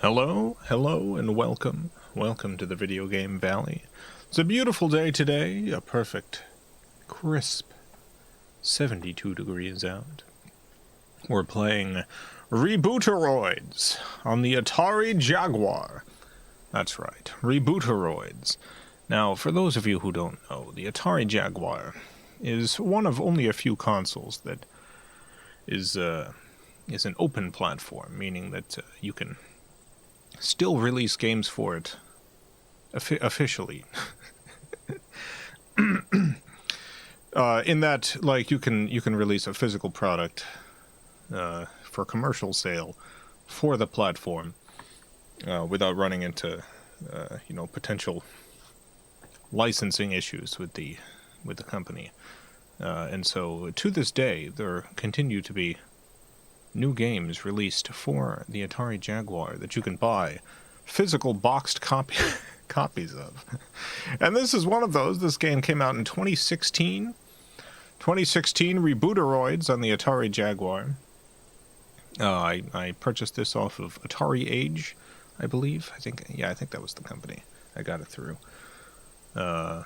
Hello, hello, and welcome. Welcome to the Video Game Valley. It's a beautiful day today, a perfect, crisp 72 degrees out. We're playing Rebooteroids on the Atari Jaguar. That's right, Rebooteroids. Now, for those of you who don't know, the Atari Jaguar is one of only a few consoles that is an open platform, meaning that you can still release games for it officially. In that, like, you can release a physical product for commercial sale for the platform without running into potential licensing issues with the company. And so to this day, there continue to be new games released for the Atari Jaguar that you can buy physical boxed copies of. And this is one of those. This game came out in 2016. 2016 Rebooteroids on the Atari Jaguar. I purchased this off of Atari Age, I believe. I think that was the company I got it through. I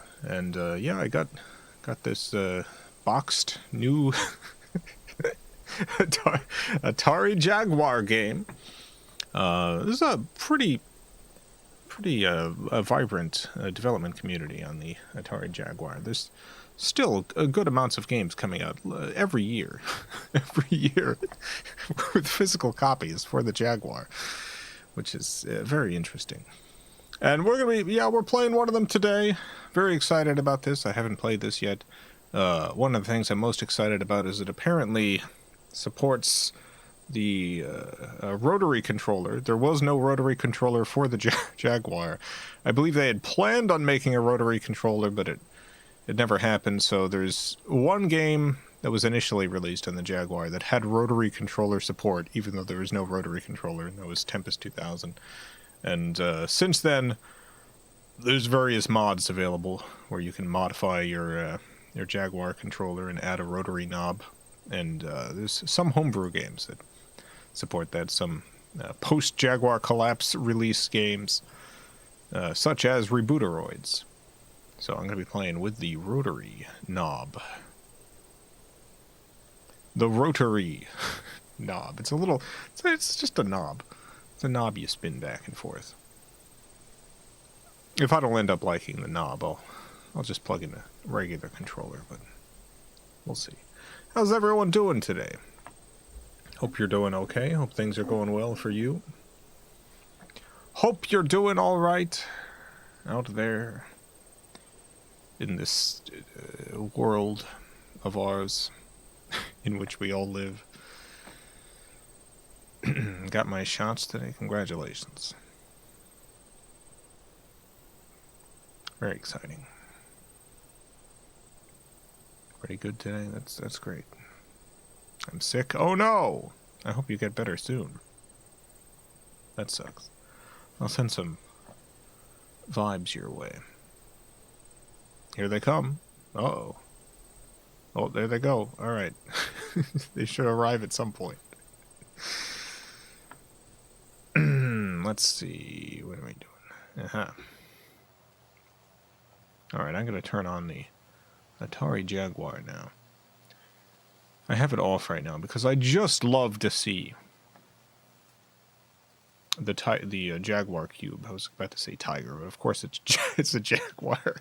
got this boxed new Atari Jaguar game. This is a pretty vibrant development community on the Atari Jaguar. There's still a good amounts of games coming out every year, with physical copies for the Jaguar, which is very interesting. And we're playing one of them today. Very excited about this. I haven't played this yet. One of the things I'm most excited about is it apparently supports the rotary controller. There was no rotary controller for the Jaguar. I believe they had planned on making a rotary controller, but it never happened. So there's one game that was initially released on the Jaguar that had rotary controller support, even though there was no rotary controller, and that was Tempest 2000. And since then, there's various mods available where you can modify your Jaguar controller and add a rotary knob. And there's some homebrew games that support that, some post-Jaguar collapse release games, such as Rebooteroids. So I'm going to be playing with the rotary knob. The rotary knob. It's just a knob. It's a knob you spin back and forth. If I don't end up liking the knob, I'll just plug in a regular controller, but we'll see. How's everyone doing today? Hope you're doing okay. Hope things are going well for you. Hope you're doing all right out there in this world of ours in which we all live. Got my shots today. Congratulations. Very exciting. Pretty good today. That's great. I'm sick. Oh no! I hope you get better soon. That sucks. I'll send some vibes your way. Here they come. Uh-oh. Oh, there they go. Alright. They should arrive at some point. Let's see. What am I doing? Alright, I'm going to turn on the Atari Jaguar now. I have it off right now because I just love to see the Jaguar cube. I was about to say tiger, but of course it's a Jaguar.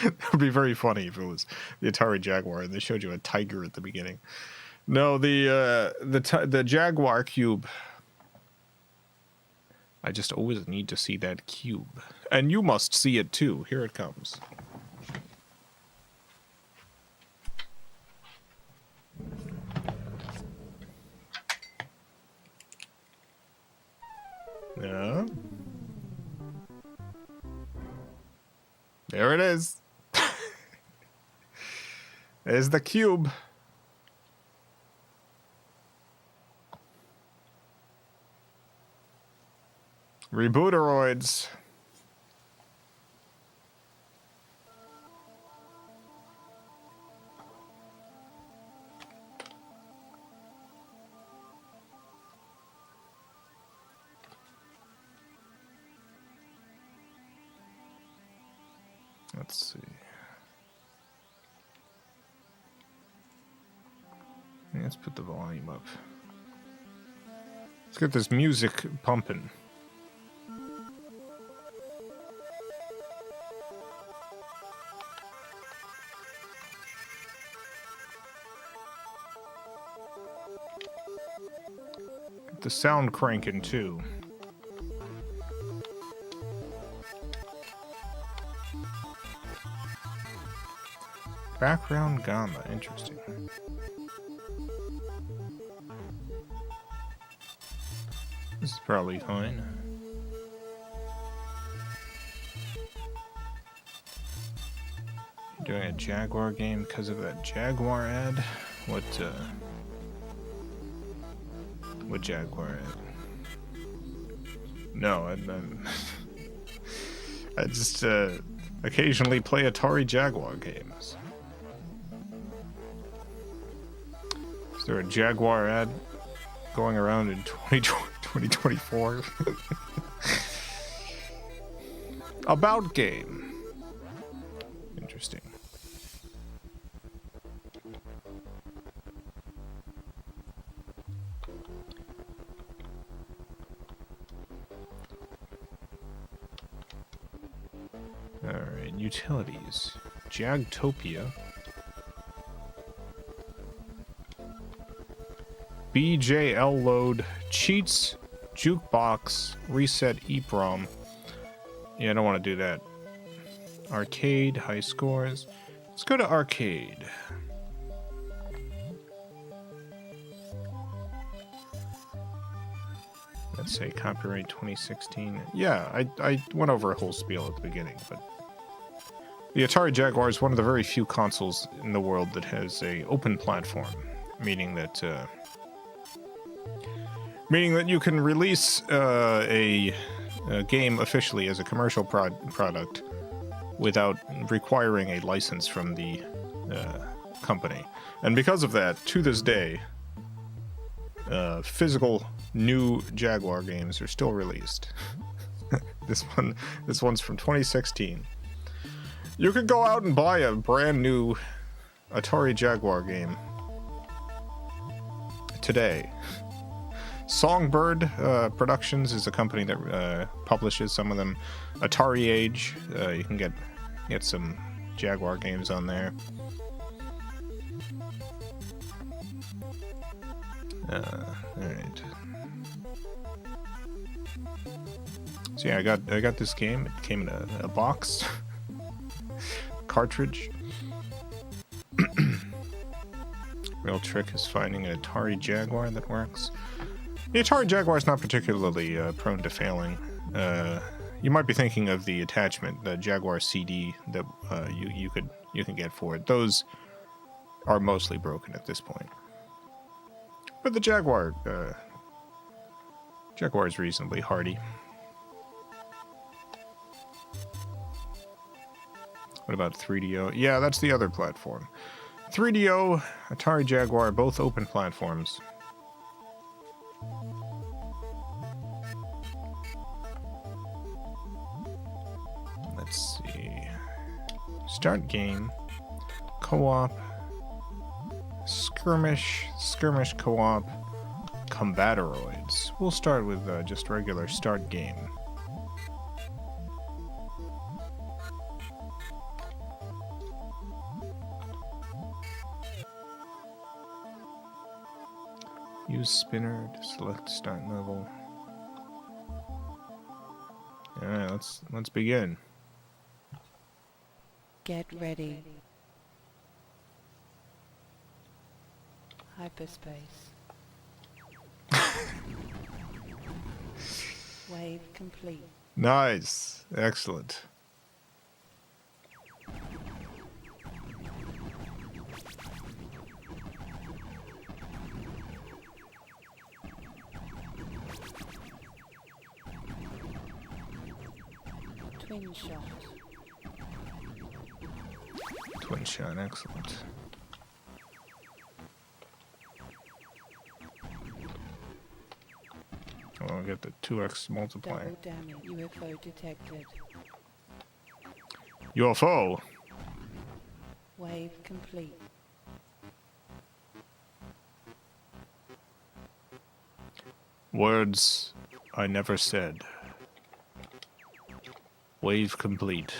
That would be very funny if it was the Atari Jaguar and they showed you a tiger at the beginning. No, the Jaguar cube. I just always need to see that cube, and you must see it too. Here it comes. Yeah. There it is. There's the cube. Rebooteroids. Let's see. Let's put the volume up. Let's get this music pumping. Get the sound cranking too. Background gamma, interesting. This is probably fine. You're doing a Jaguar game because of that Jaguar ad? What Jaguar ad? No, I just occasionally play Atari Jaguar games. Is there a Jaguar ad going around in 2024? About game. Interesting. Alright, utilities. Jagtopia. BJL load, cheats, jukebox, reset EEPROM. Yeah, I don't want to do that. Arcade, high scores. Let's go to arcade. Let's say copyright 2016. Yeah, I went over a whole spiel at the beginning, but the Atari Jaguar is one of the very few consoles in the world that has a open platform, meaning that you can release a game officially as a commercial product without requiring a license from the company. And because of that, to this day, physical new Jaguar games are still released. This one's from 2016. You could go out and buy a brand new Atari Jaguar game today. Songbird Productions is a company that publishes some of them. Atari Age, you can get some Jaguar games on there. Alright. So yeah, I got this game. It came in a box. Cartridge. Real trick is finding an Atari Jaguar that works. The Atari Jaguar is not particularly prone to failing. You might be thinking of the attachment, the Jaguar CD that you can get for it. Those are mostly broken at this point. But the Jaguar is reasonably hardy. What about 3DO? Yeah, that's the other platform. 3DO, Atari Jaguar, both open platforms. Let's see. Start game. Co-op. Skirmish co-op. Combateroids. We'll start with just regular start game. Use spinner to select start level. Alright, let's begin. Get ready. Hyperspace. Wave complete. Nice. Excellent. Twin shot. Twin shot, excellent. I'll get the 2x multiplier. Double damage. UFO detected. UFO. Wave complete. Words I never said. Wave complete.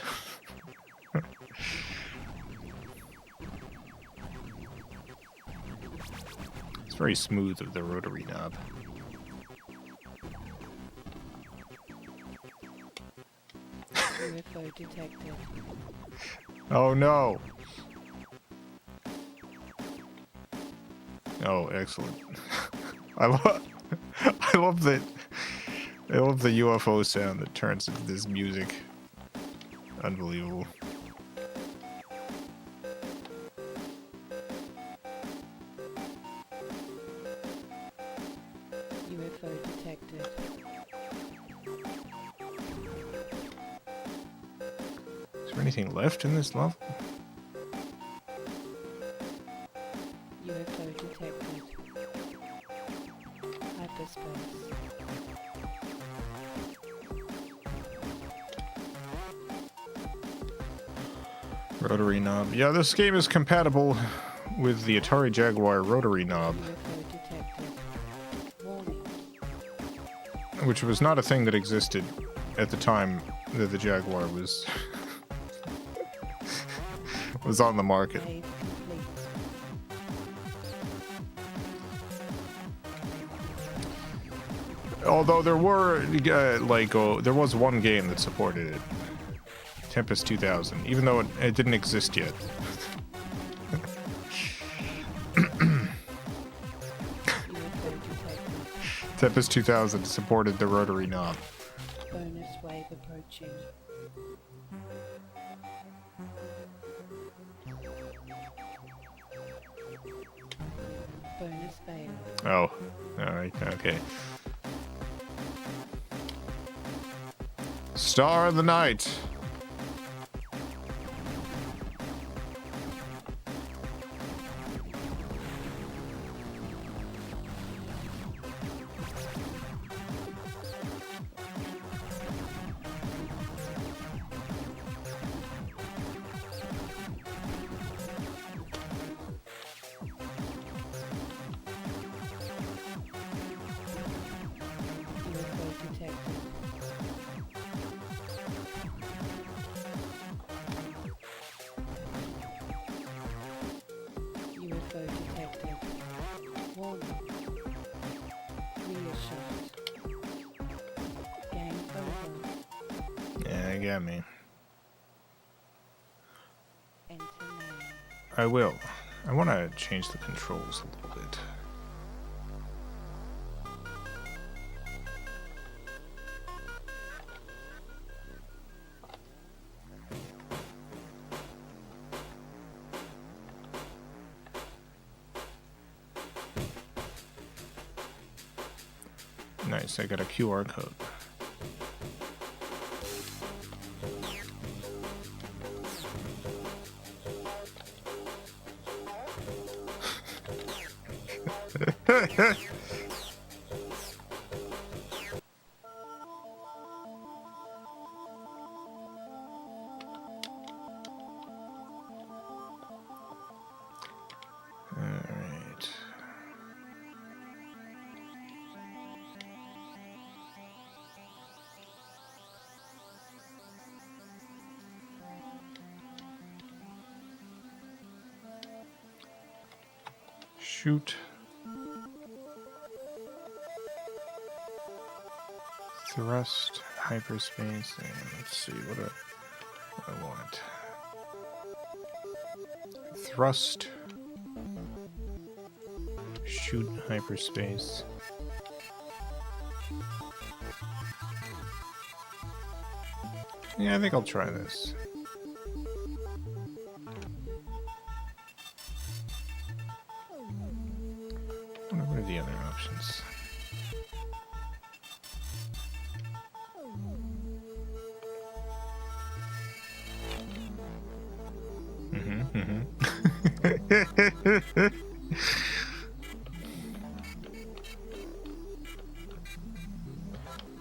It's very smooth with the rotary knob. UFO detected. Oh no! Oh, excellent. I love that. I love the UFO sound that turns into this music. Unbelievable. UFO detected. Is there anything left in this level? UFO detected. Hyperspace. Rotary knob. Yeah, this game is compatible with the Atari Jaguar rotary knob, UFO detected. Warning. which was not a thing that existed at the time that the Jaguar was was on the market. Wave complete. Although there were there was one game that supported it, Tempest 2000, even though it didn't exist yet. UFO detected. Tempest 2000 supported the rotary knob. Bonus wave approaching. Bonus fail. Oh, alright, okay. Star of the night. UFO detected. UFO detected. Warning. Rear shot. Game over. Yeah, you got me. Enter name. I will. I want to change the controls a little bit. Nice, I got a QR code. Alright. Shoot. Thrust, hyperspace, and let's see what I want. Thrust. Shoot, hyperspace. Yeah, I think I'll try this. What are the other options?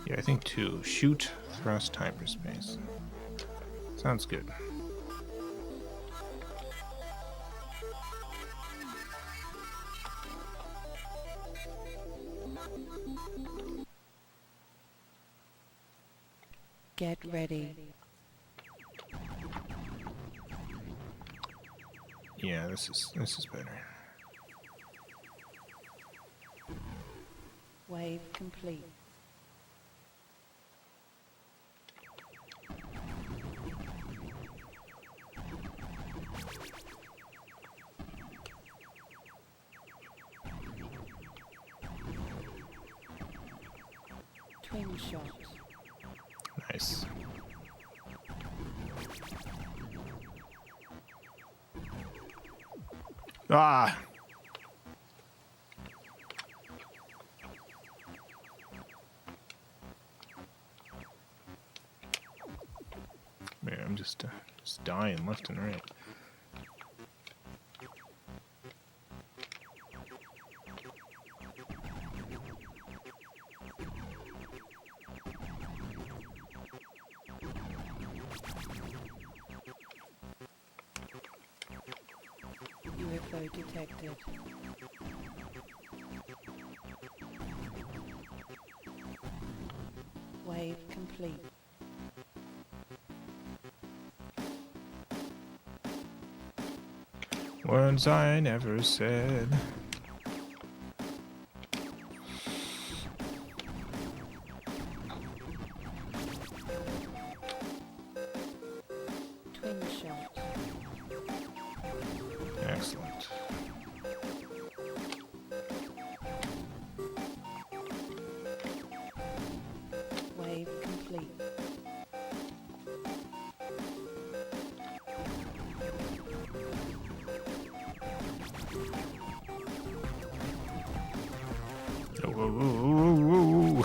Yeah, I think 2. Shoot, thrust, hyperspace. Sounds good. Get ready. Yeah, this is better. Wave complete. Twin shots. Nice. Ah! Man, I'm just dying left and right. UFO detected. Wave complete. Words I never said. Twin shots. Excellent. Wave complete. Whoa, whoa, whoa, whoa, whoa.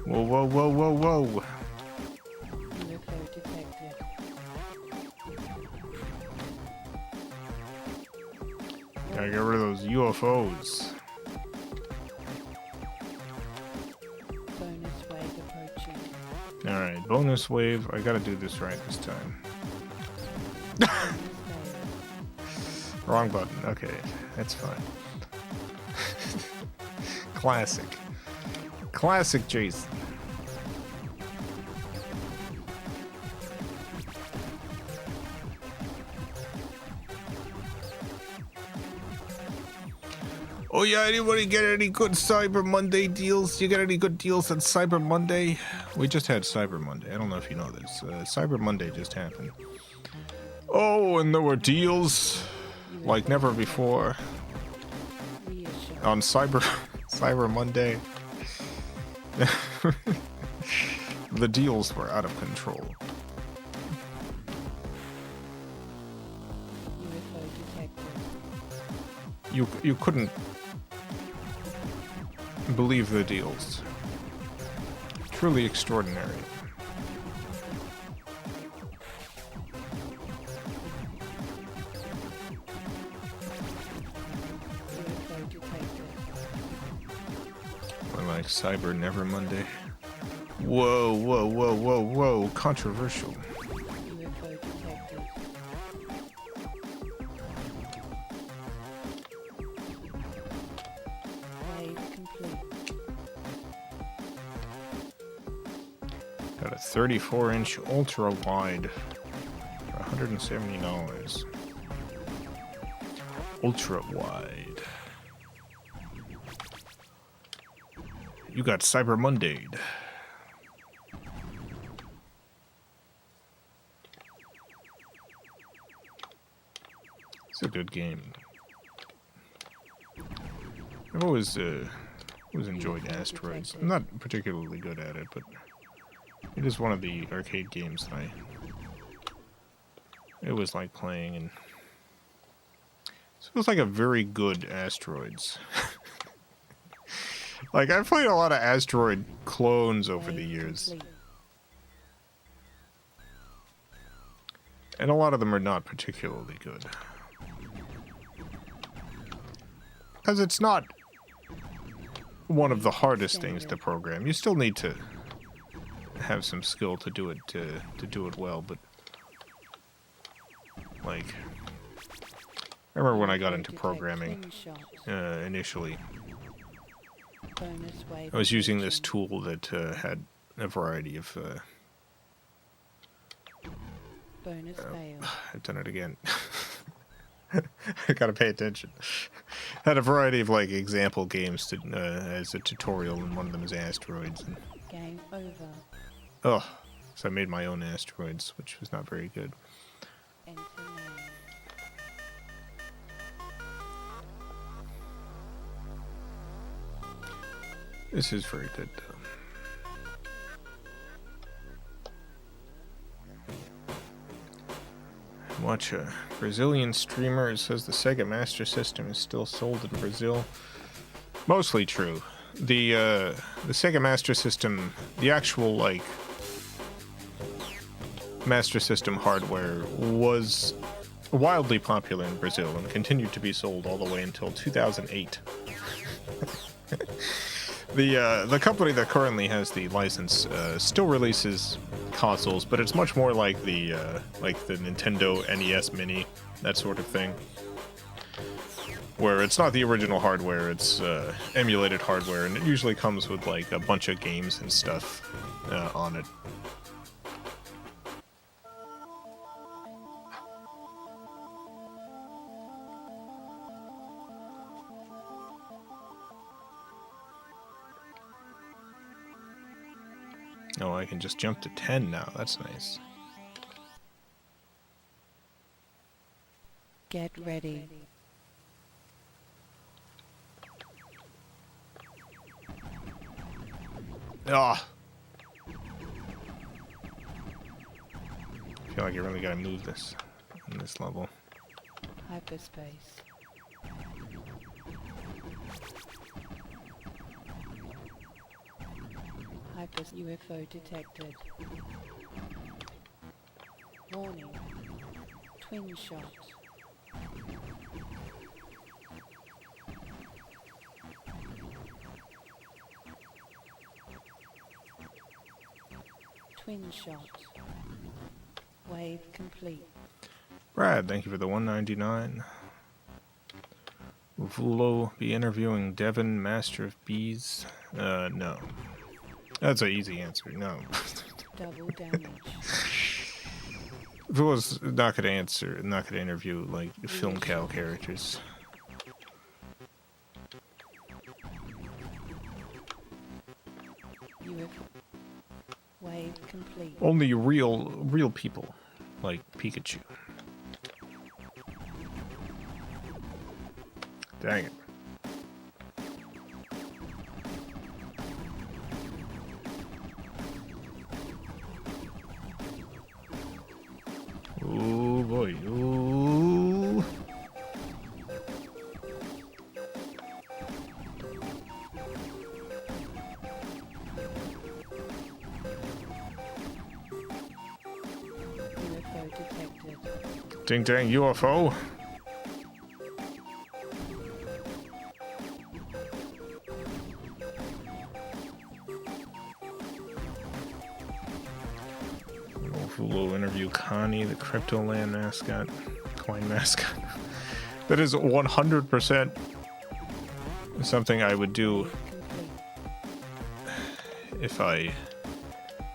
Whoa, whoa, whoa, whoa, whoa. UFO detected. Gotta get rid of those UFOs. Bonus wave approaching. Alright, bonus wave. I gotta do this right this time. Bonus wave. Wrong button. Okay, that's fine. Classic. Classic Jason. Oh yeah, anybody get any good Cyber Monday deals? You get any good deals on Cyber Monday? We just had Cyber Monday. I don't know if you know this. Cyber Monday just happened. Oh, and there were deals like never before Reassured. on Cyber Monday. The deals were out of control. UFO detected. You couldn't believe the deals. Truly extraordinary. UFO detected. Or like Cyber Never Monday. Whoa, whoa, whoa, whoa, whoa. Controversial. UFO detected. Wave complete. Got a 34-inch ultra wide for $170. Ultra wide. You got Cyber Monday. It's a good game. I've always enjoyed Asteroids. I'm not particularly good at it, but it is one of the arcade games that I always like playing, and it feels like a very good Asteroids. Like, I've played a lot of Asteroid clones over the Wave years, complete. and a lot of them are not particularly good. Because it's not one of the hardest things to program. You still need to have some skill to do it to do it well, but like I remember when I got into programming Twin shots. initially, Bonus wave I was using this approaching. tool that had a variety of. Bonus fail. I've done it again. I gotta pay attention. Had a variety of like example games to as a tutorial, and one of them is Asteroids. And, Game over. oh, so I made my own Asteroids, which was not very good. Enter name. This is very good though. Watch a Brazilian streamer. It says the Sega Master System is still sold in Brazil. Mostly true. The Sega Master System, the actual like Master System hardware, was wildly popular in Brazil and continued to be sold all the way until 2008. The company that currently has the license still releases consoles, but it's much more like the Nintendo NES Mini, that sort of thing, where it's not the original hardware, it's emulated hardware, and it usually comes with like a bunch of games and stuff on it. Oh, I can just jump to 10 now. That's nice. Get ready. Ah! I feel like you really gotta move this in this level. Hyperspace. UFO detected. Warning. Twin shot. Twin shot. Wave complete. Brad, thank you for the 199. Will Vulo be interviewing Devin, Master of Bees? No. That's an easy answer, no. Double damage. Vulo's not gonna interview, like, FilmCow characters. UFO. Wave complete. Only real people, like Pikachu. Dang it. Oh boy. Ooh. UFO detected. Ding dang UFO. We'll interview Connie, the Cryptoland mascot, coin mascot. That is 100% something I would do if I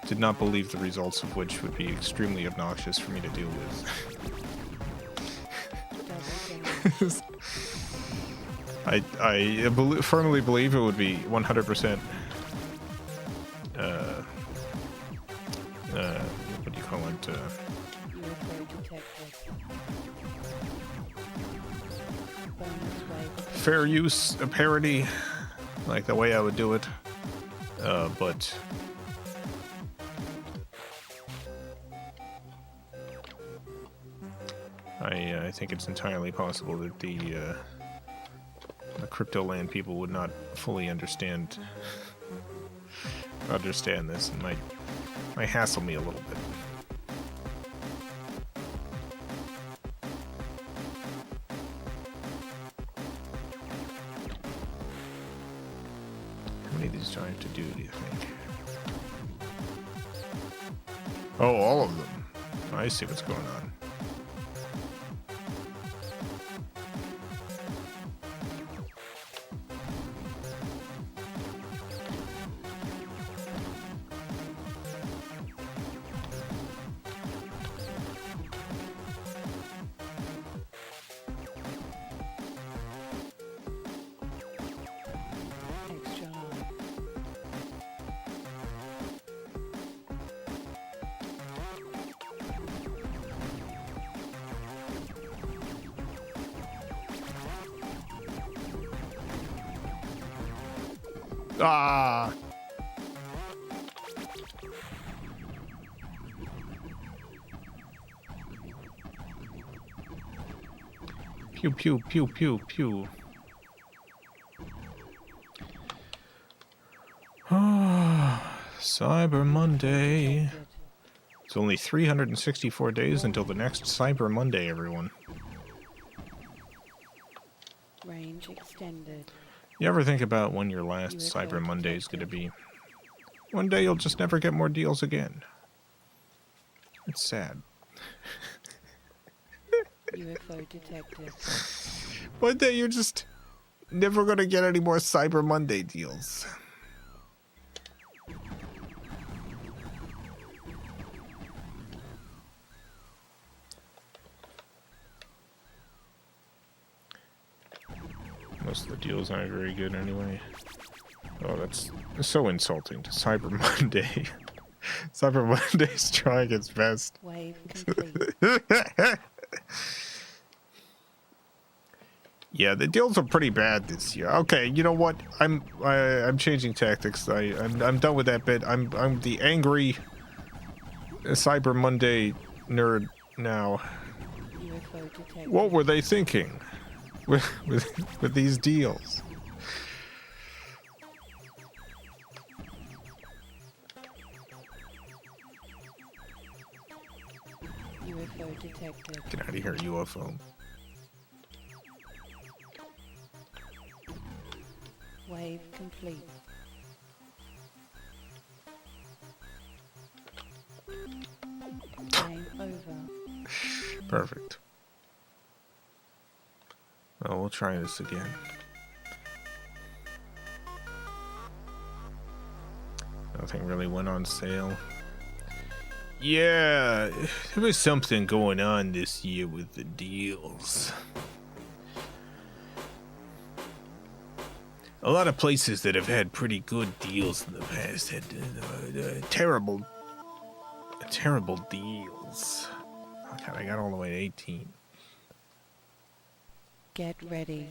did not believe the results of which would be extremely obnoxious for me to deal with. I firmly believe it would be 100% what do you call it? Fair use, a parody, like the way I would do it, but I think it's entirely possible that the Cryptoland people would not fully understand this and might hassle me a little bit. How many of these do I have to do you think? Oh, all of them. I see what's going on. Ah! Pew, pew, pew, pew, pew. Cyber Monday. Detected. It's only 364 days until the next Cyber Monday, everyone. Range extended. You ever think about when your last UFO Cyber Monday is going to detected. be? One day you'll just never get more deals again. It's sad. UFO detected. One day you're just never going to get any more Cyber Monday deals. Most of the deals aren't very good anyway. Oh, that's so insulting to Cyber Monday. Cyber Monday's trying its best. Wave complete. Yeah, the deals are pretty bad this year. Okay, you know what? I'm changing tactics. I'm done with that bit. I'm the angry Cyber Monday nerd now. UFO detected. What were they thinking with these deals? UFO detected. Get out of here, UFO. Wave complete. Game over. Perfect. Well, we'll try this again. Nothing really went on sale. Yeah, there was something going on this year with the deals. A lot of places that have had pretty good deals in the past had terrible deals. Oh God, I got all the way to 18. Get ready.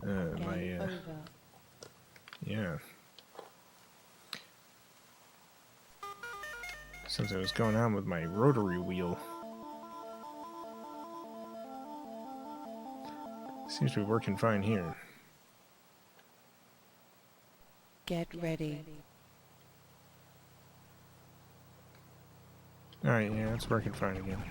Game over. Yeah. Something was going on with my rotary wheel. Seems to be working fine here. Get ready. Alright, yeah, it's working fine again.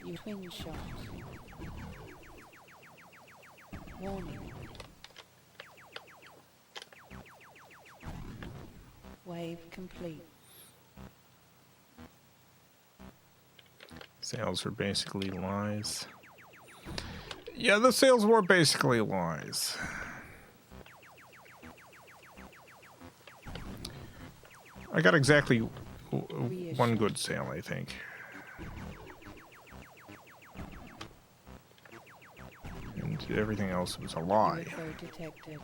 You twin shots. Warning. Wave complete. Sales were basically lies. Yeah, the sales were basically lies. I got exactly one good sale, I think. And everything else was a lie. UFO detected.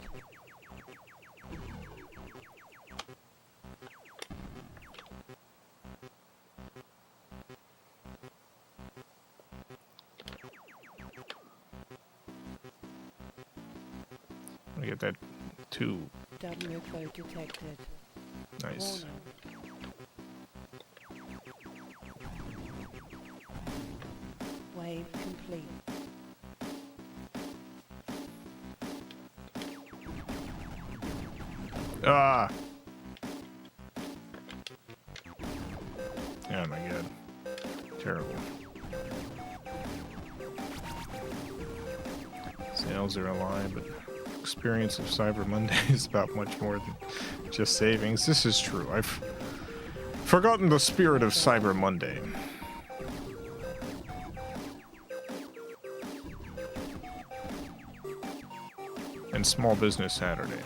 I get that too. UFO detected. Nice. Warning. Wave complete. Ah! Oh my god. Terrible. Sales are a lie, but experience of Cyber Monday is about much more than just savings. This is true. I've forgotten the spirit of Cyber Monday. And Small Business Saturday.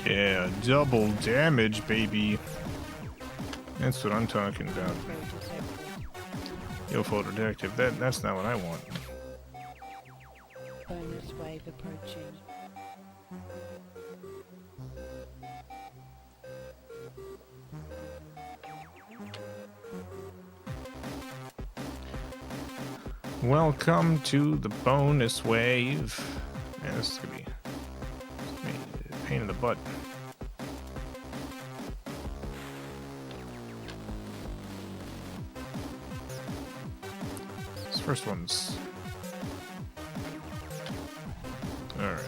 Yeah, double damage, baby. That's what I'm talking about. UFO detective. That's not what I want. Bonus wave approaching. Welcome to the bonus wave. Man, this is gonna be a pain in the butt. This first one's all right.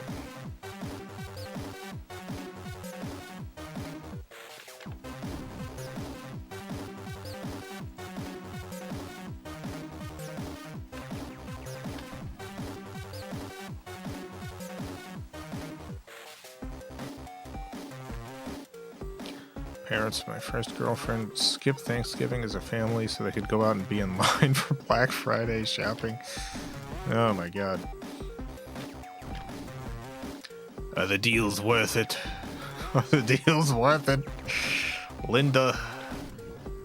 Parents of my first girlfriend skipped Thanksgiving as a family so they could go out and be in line for Black Friday shopping. Oh my god. The deal's worth it. The deal's worth it. Linda,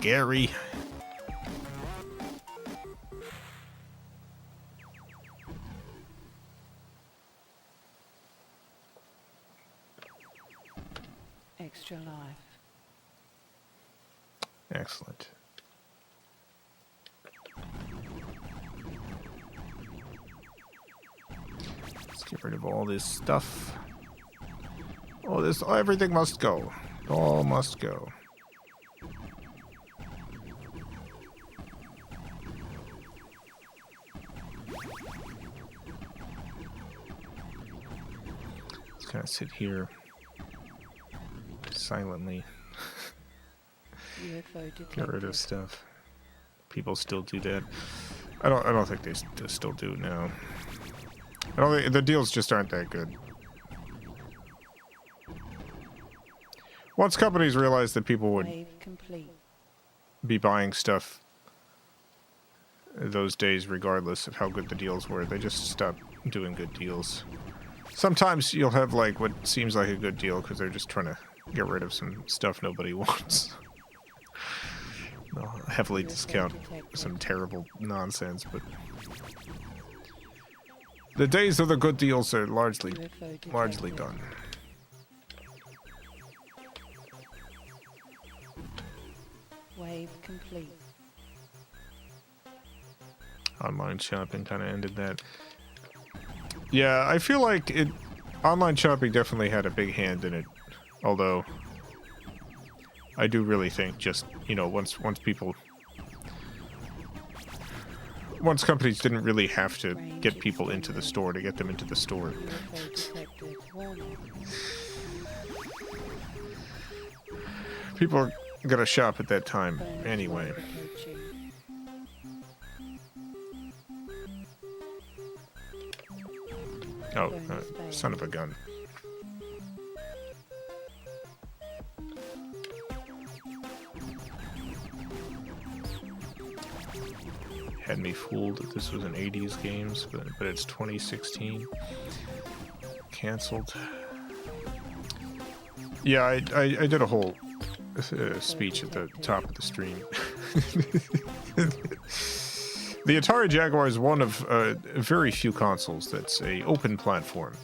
Gary. Extra life. Excellent. Let's get rid of all this stuff. Everything must go. All must go. Let's kind of sit here silently. UFO detected. Get rid of stuff. People still do that. I don't think they still do now. I don't think the deals just aren't that good. Once companies realized that people would Wave complete. be buying stuff those days regardless of how good the deals were, they just stopped doing good deals. Sometimes you'll have like what seems like a good deal because they're just trying to get rid of some stuff nobody wants. They'll heavily discount some terrible nonsense, but the days of the good deals are largely done. Wave complete. Online shopping kind of ended that. Yeah, I feel like online shopping definitely had a big hand in it, although I do really think just, you know, once companies didn't really have to get people into the store to get them into the store. UFO detected. Warning. People are gonna shop at that time Bonus anyway. wave approaching. Oh, son of a gun. Had me fooled that this was an 80s games, but it's 2016. Canceled. Yeah, I did a whole speech at the top of the stream. The Atari Jaguar is one of very few consoles that's a open platform,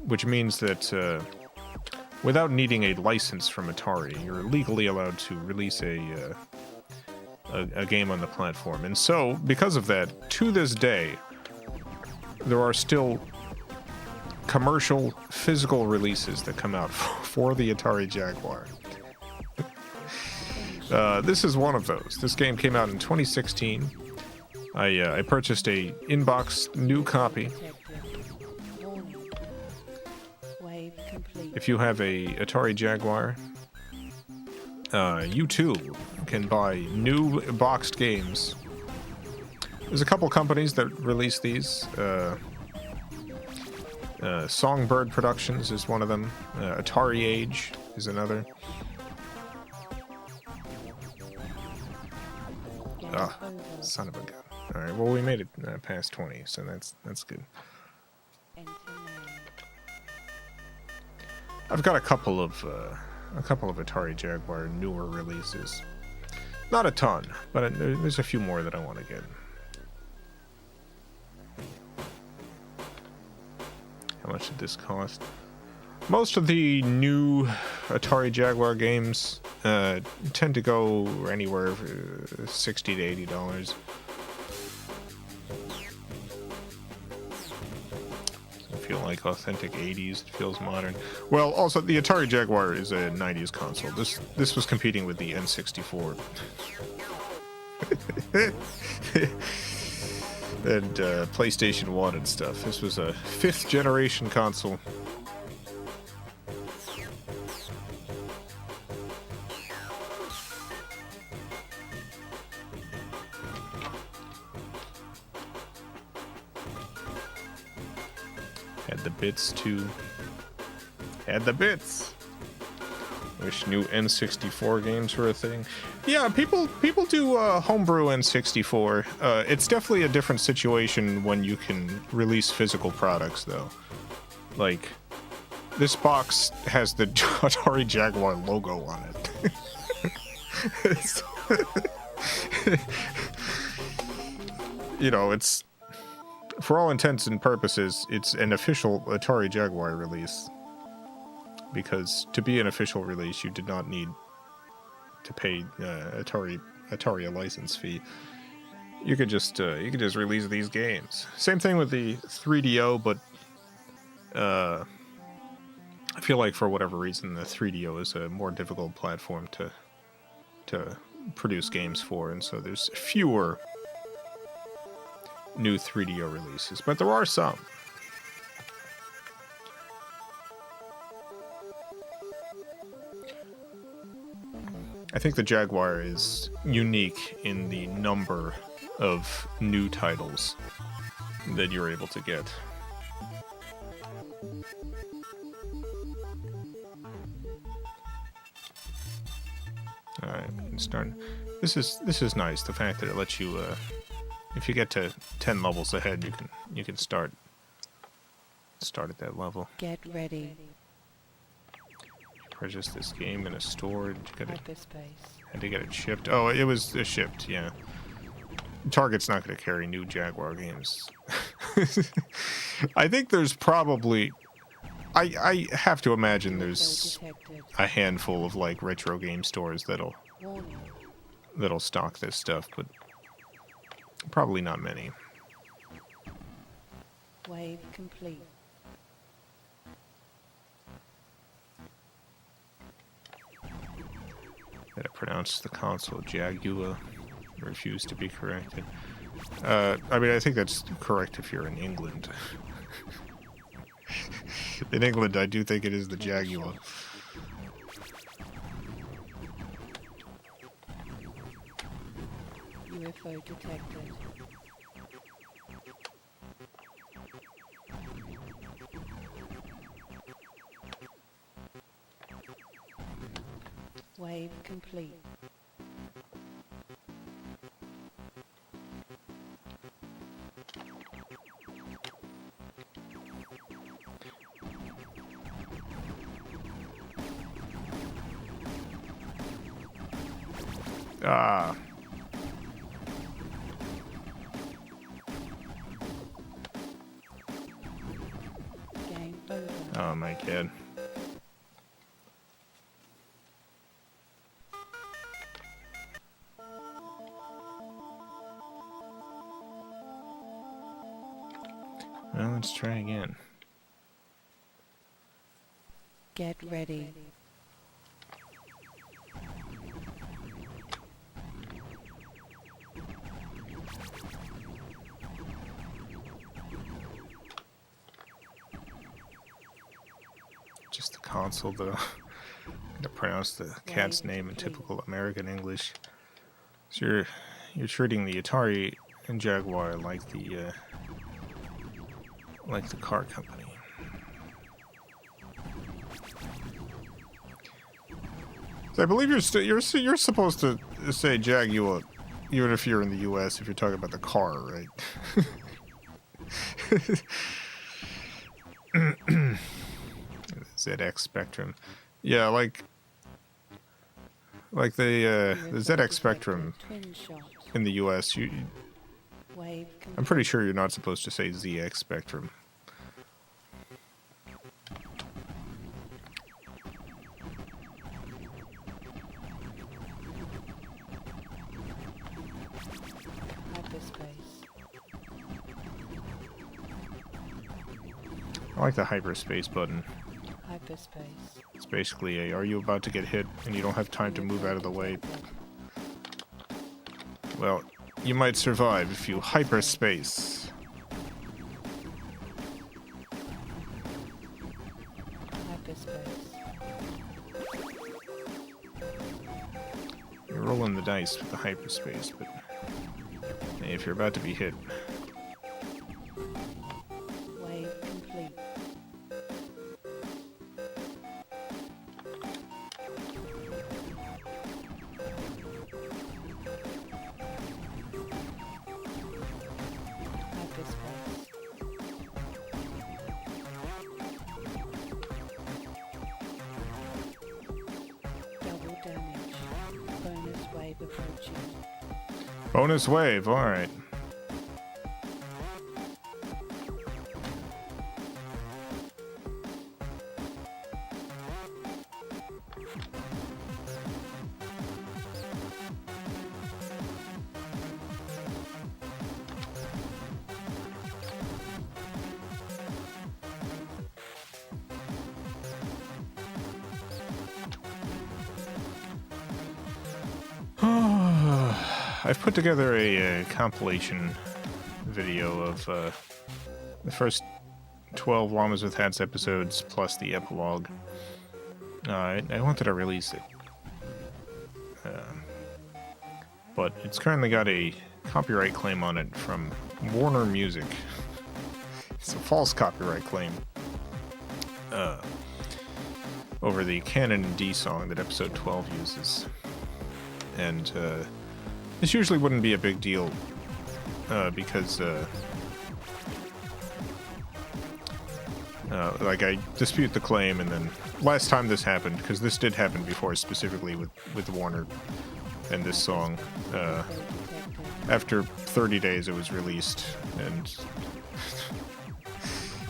which means that without needing a license from Atari, you're legally allowed to release a game on the platform. And so, because of that, to this day, there are still commercial physical releases that come out for the Atari Jaguar. This is one of those. This game came out in 2016. I purchased a in-box new copy. Warning. Wave complete. If you have a Atari Jaguar, you too can buy new boxed games. There's a couple companies that release these. Songbird Productions is one of them. Atari Age is another. Ah, son of a gun. All right, well, we made it past 20, so that's good. Enter name. I've got a couple of Atari Jaguar newer releases. Not a ton, but there's a few more that I want to get. How much did this cost? Most of the new Atari Jaguar games tend to go anywhere $60 to $80. Feel like authentic 80s. It feels modern. Well, also the Atari Jaguar is a 90s console. This was competing with the N64 and PlayStation 1 and stuff. This was a 5th generation console. Had the bits too. Had the bits. Wish new N64 games were a thing. Yeah, people do homebrew N64. It's definitely a different situation when you can release physical products, though. Like, this box has the Atari Jaguar logo on it. You know, it's, for all intents and purposes, it's an official Atari Jaguar release. Because to be an official release, you did not need to pay Atari a license fee. You could just release these games. Same thing with the 3DO, but I feel like for whatever reason the 3DO is a more difficult platform to produce games for, and so there's fewer new 3DO releases, but there are some. I think the Jaguar is unique in the number of new titles that you're able to get. Alright, starting. This is nice, the fact that it lets you if you get to 10 levels ahead, you can start at that level. Get ready. Purchase this game in a store. Hyperspace. Had to get it shipped. Oh, it was shipped. Yeah. Target's not going to carry new Jaguar games. I think there's probably. I have to imagine there's a handful of like retro game stores that'll stock this stuff, but probably not many. Wave complete. That it pronounced the console Jaguar. Refused to be corrected. I mean, I think that's correct if you're in England. In England, I do think it is the Jaguar. UFO detected. Wave complete. Ah. Game over. Oh my god. Well, let's try again. Get ready. Just the console, though. To pronounce the cat's name in typical American English. So you're treating the Atari and Jaguar like the car company. So I believe you're supposed to say Jaguar, even if you're in the U.S. if you're talking about the car, right? ZX Spectrum. Yeah, like the ZX Spectrum Twin shot. in the US, Wave I'm pretty sure you're not supposed to say ZX Spectrum. hyperspace. I like the hyperspace button. Hyperspace. It's basically a, are you about to get hit and you don't have time to move out of the way? Well, you might survive if you hyperspace. Hyperspace. You're rolling the dice with the hyperspace, but hey, if you're about to be hit, Wave complete. Hyperspace. Double damage. Bonus wave approaching. bonus wave, alright. I've put together a compilation video of the first 12 Llamas with Hats episodes plus the epilogue. I wanted to release it. But it's currently got a copyright claim on it from Warner Music. It's a false copyright claim. Over the Canon D song that episode 12 uses. And this usually wouldn't be a big deal because like I dispute the claim, and then last time this happened, because this did happen before specifically with Warner and this song, after 30 days it was released, and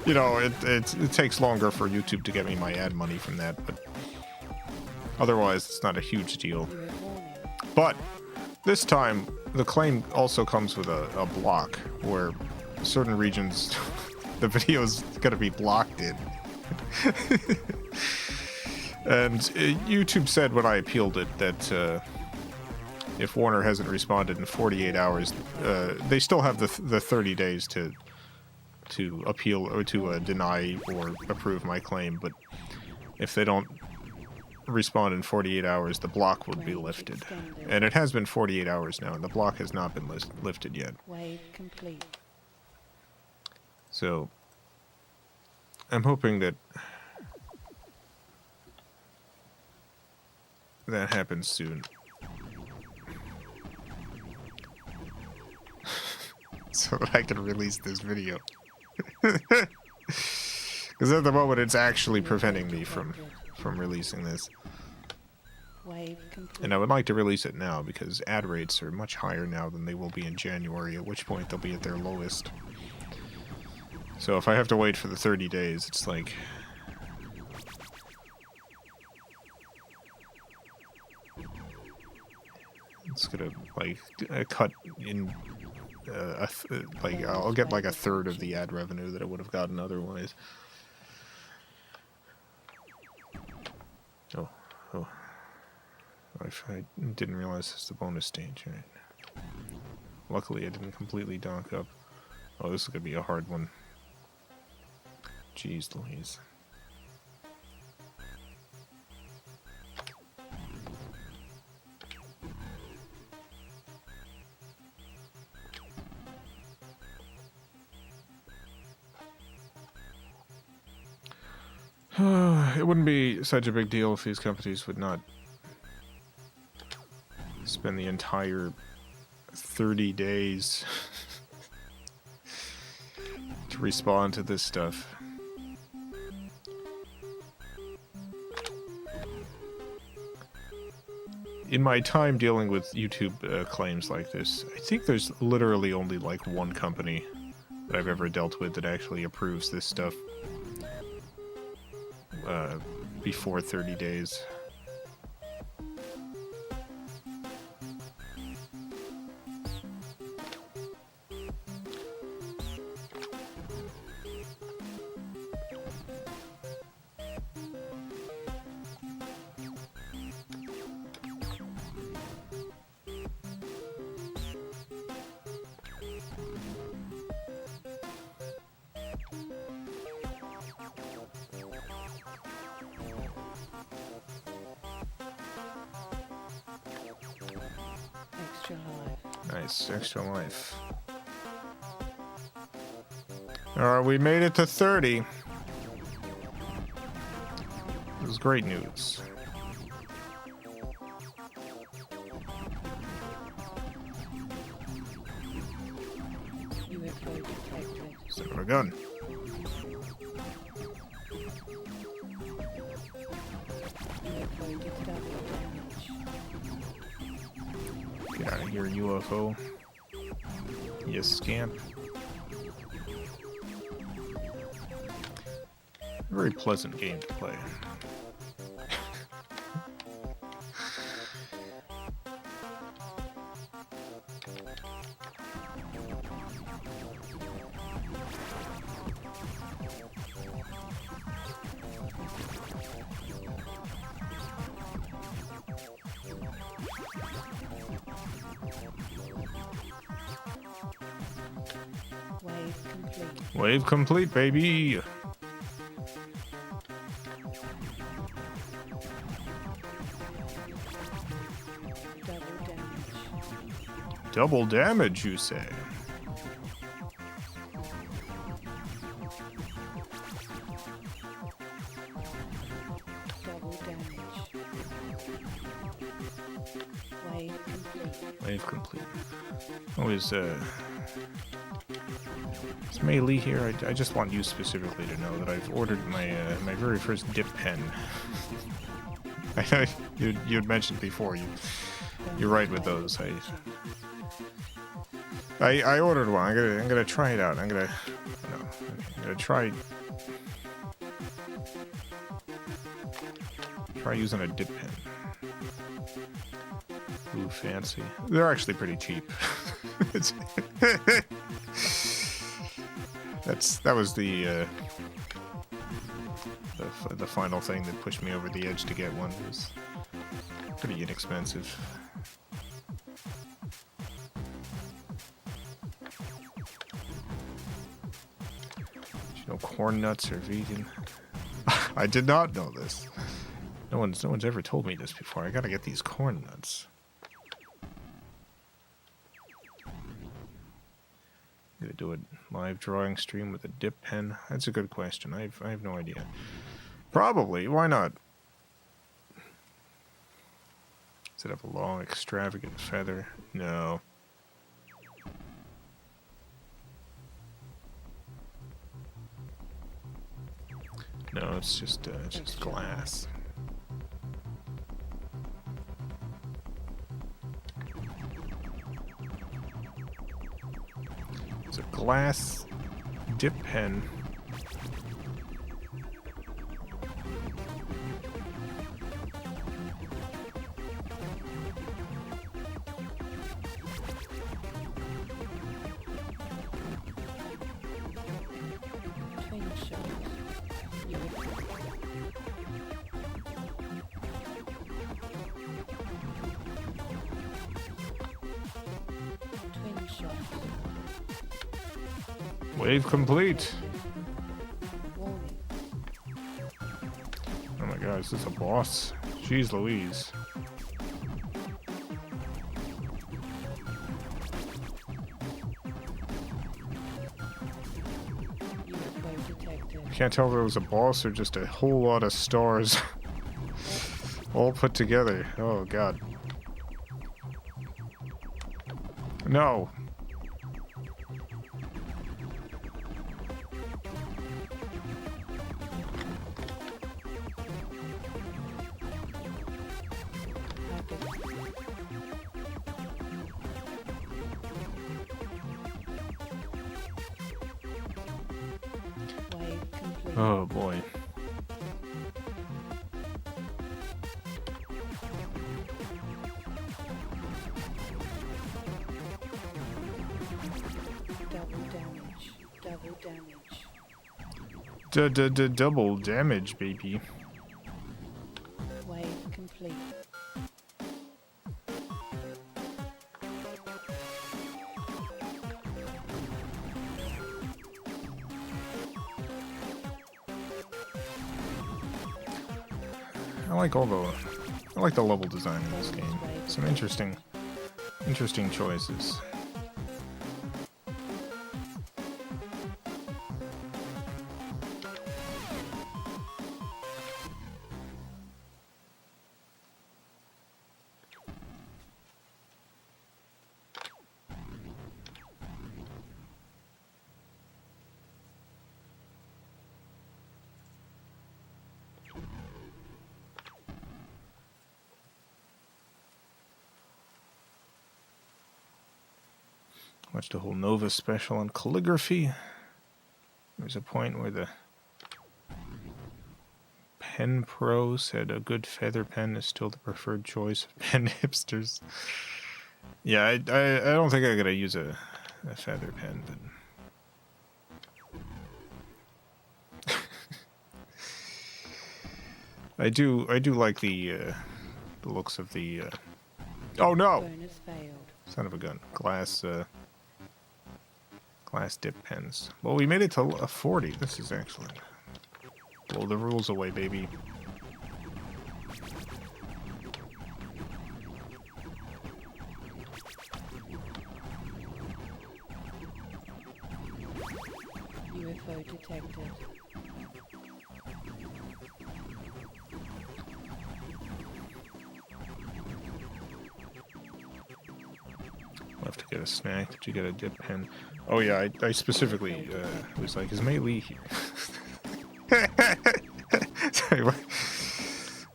you know, it takes longer for YouTube to get me my ad money from that, but otherwise it's not a huge deal. But this time, the claim also comes with a block where certain regions the video's gonna be blocked in. And YouTube said when I appealed it that if Warner hasn't responded in 48 hours, they still have the 30 days to appeal or to deny or approve my claim, but if they don't respond in 48 hours, the block would be lifted. And it has been 48 hours now, and the block has not been lifted yet. Wave complete. So, I'm hoping that that happens soon. So that I can release this video. Because at the moment it's actually preventing me from releasing this. Wave complete. And I would like to release it now because ad rates are much higher now than they will be in January, at which point they'll be at their lowest. So if I have to wait for the 30 days, it's like... It's gonna, like, cut in... like, I'll get like a third of the ad revenue that I would have gotten otherwise. Oh. I didn't realize it's the bonus stage, right? Luckily I didn't completely donk up. Oh, this is gonna be a hard one. Jeez Louise. It wouldn't be such a big deal if these companies would not spend the entire 30 days to respond to this stuff. in my time dealing with YouTube claims like this, I think there's literally only like one company that I've ever dealt with that actually approves this stuff before 30 days. Extra life. Nice, extra life. Alright, we made it to 30. This is great news. UFO detected. Send her a gun. UFO did double damage. Get out of here, UFO. You scamp. Very pleasant game to play. Wave complete. Wave complete, baby! Double damage. Double damage, you say? Double damage. Wave complete. Wave complete. Always, Is Mei Lee here? I just want you specifically to know that I've ordered my my very first dip pen. I know you'd mentioned before. You're right with those. I ordered one. I'm gonna try it out. I'm gonna try using a dip pen. Ooh, fancy. They're actually pretty cheap. That was the final thing that pushed me over the edge to get one. It was pretty inexpensive. Did you know corn nuts are vegan? I did not know this. No one's ever told me this before. I gotta get these corn nuts. I'm gonna do a live drawing stream with a dip pen. That's a good question. I have no idea. Probably. Why not? Does it have a long, extravagant feather? No. No, it's just glass. It's a glass dip pen. Twin shot. Twin shot. Wave complete. Warning. Oh my god, is this a boss? Jeez Louise. UFO detected. Can't tell if it was a boss or just a whole lot of stars all put together. Oh god. No. Oh boy. Double damage. Double damage. Double damage, baby. Wave complete. I like the level design in this game. Some interesting choices. Watched a whole Nova special on calligraphy. There's a point where the Pen Pro said a good feather pen is still the preferred choice of pen hipsters. Yeah, I don't think I'm gonna use a feather pen, but I do like the looks of the oh no! Bonus failed. Son of a gun. Glass dip pens. Well, we made it to a 40. This is excellent. Blow the rules away, baby. UFO detected. I'll have to get a snack. Did you get a dip pen? Oh yeah, I specifically was like, is Mei Lee here? Sorry, what?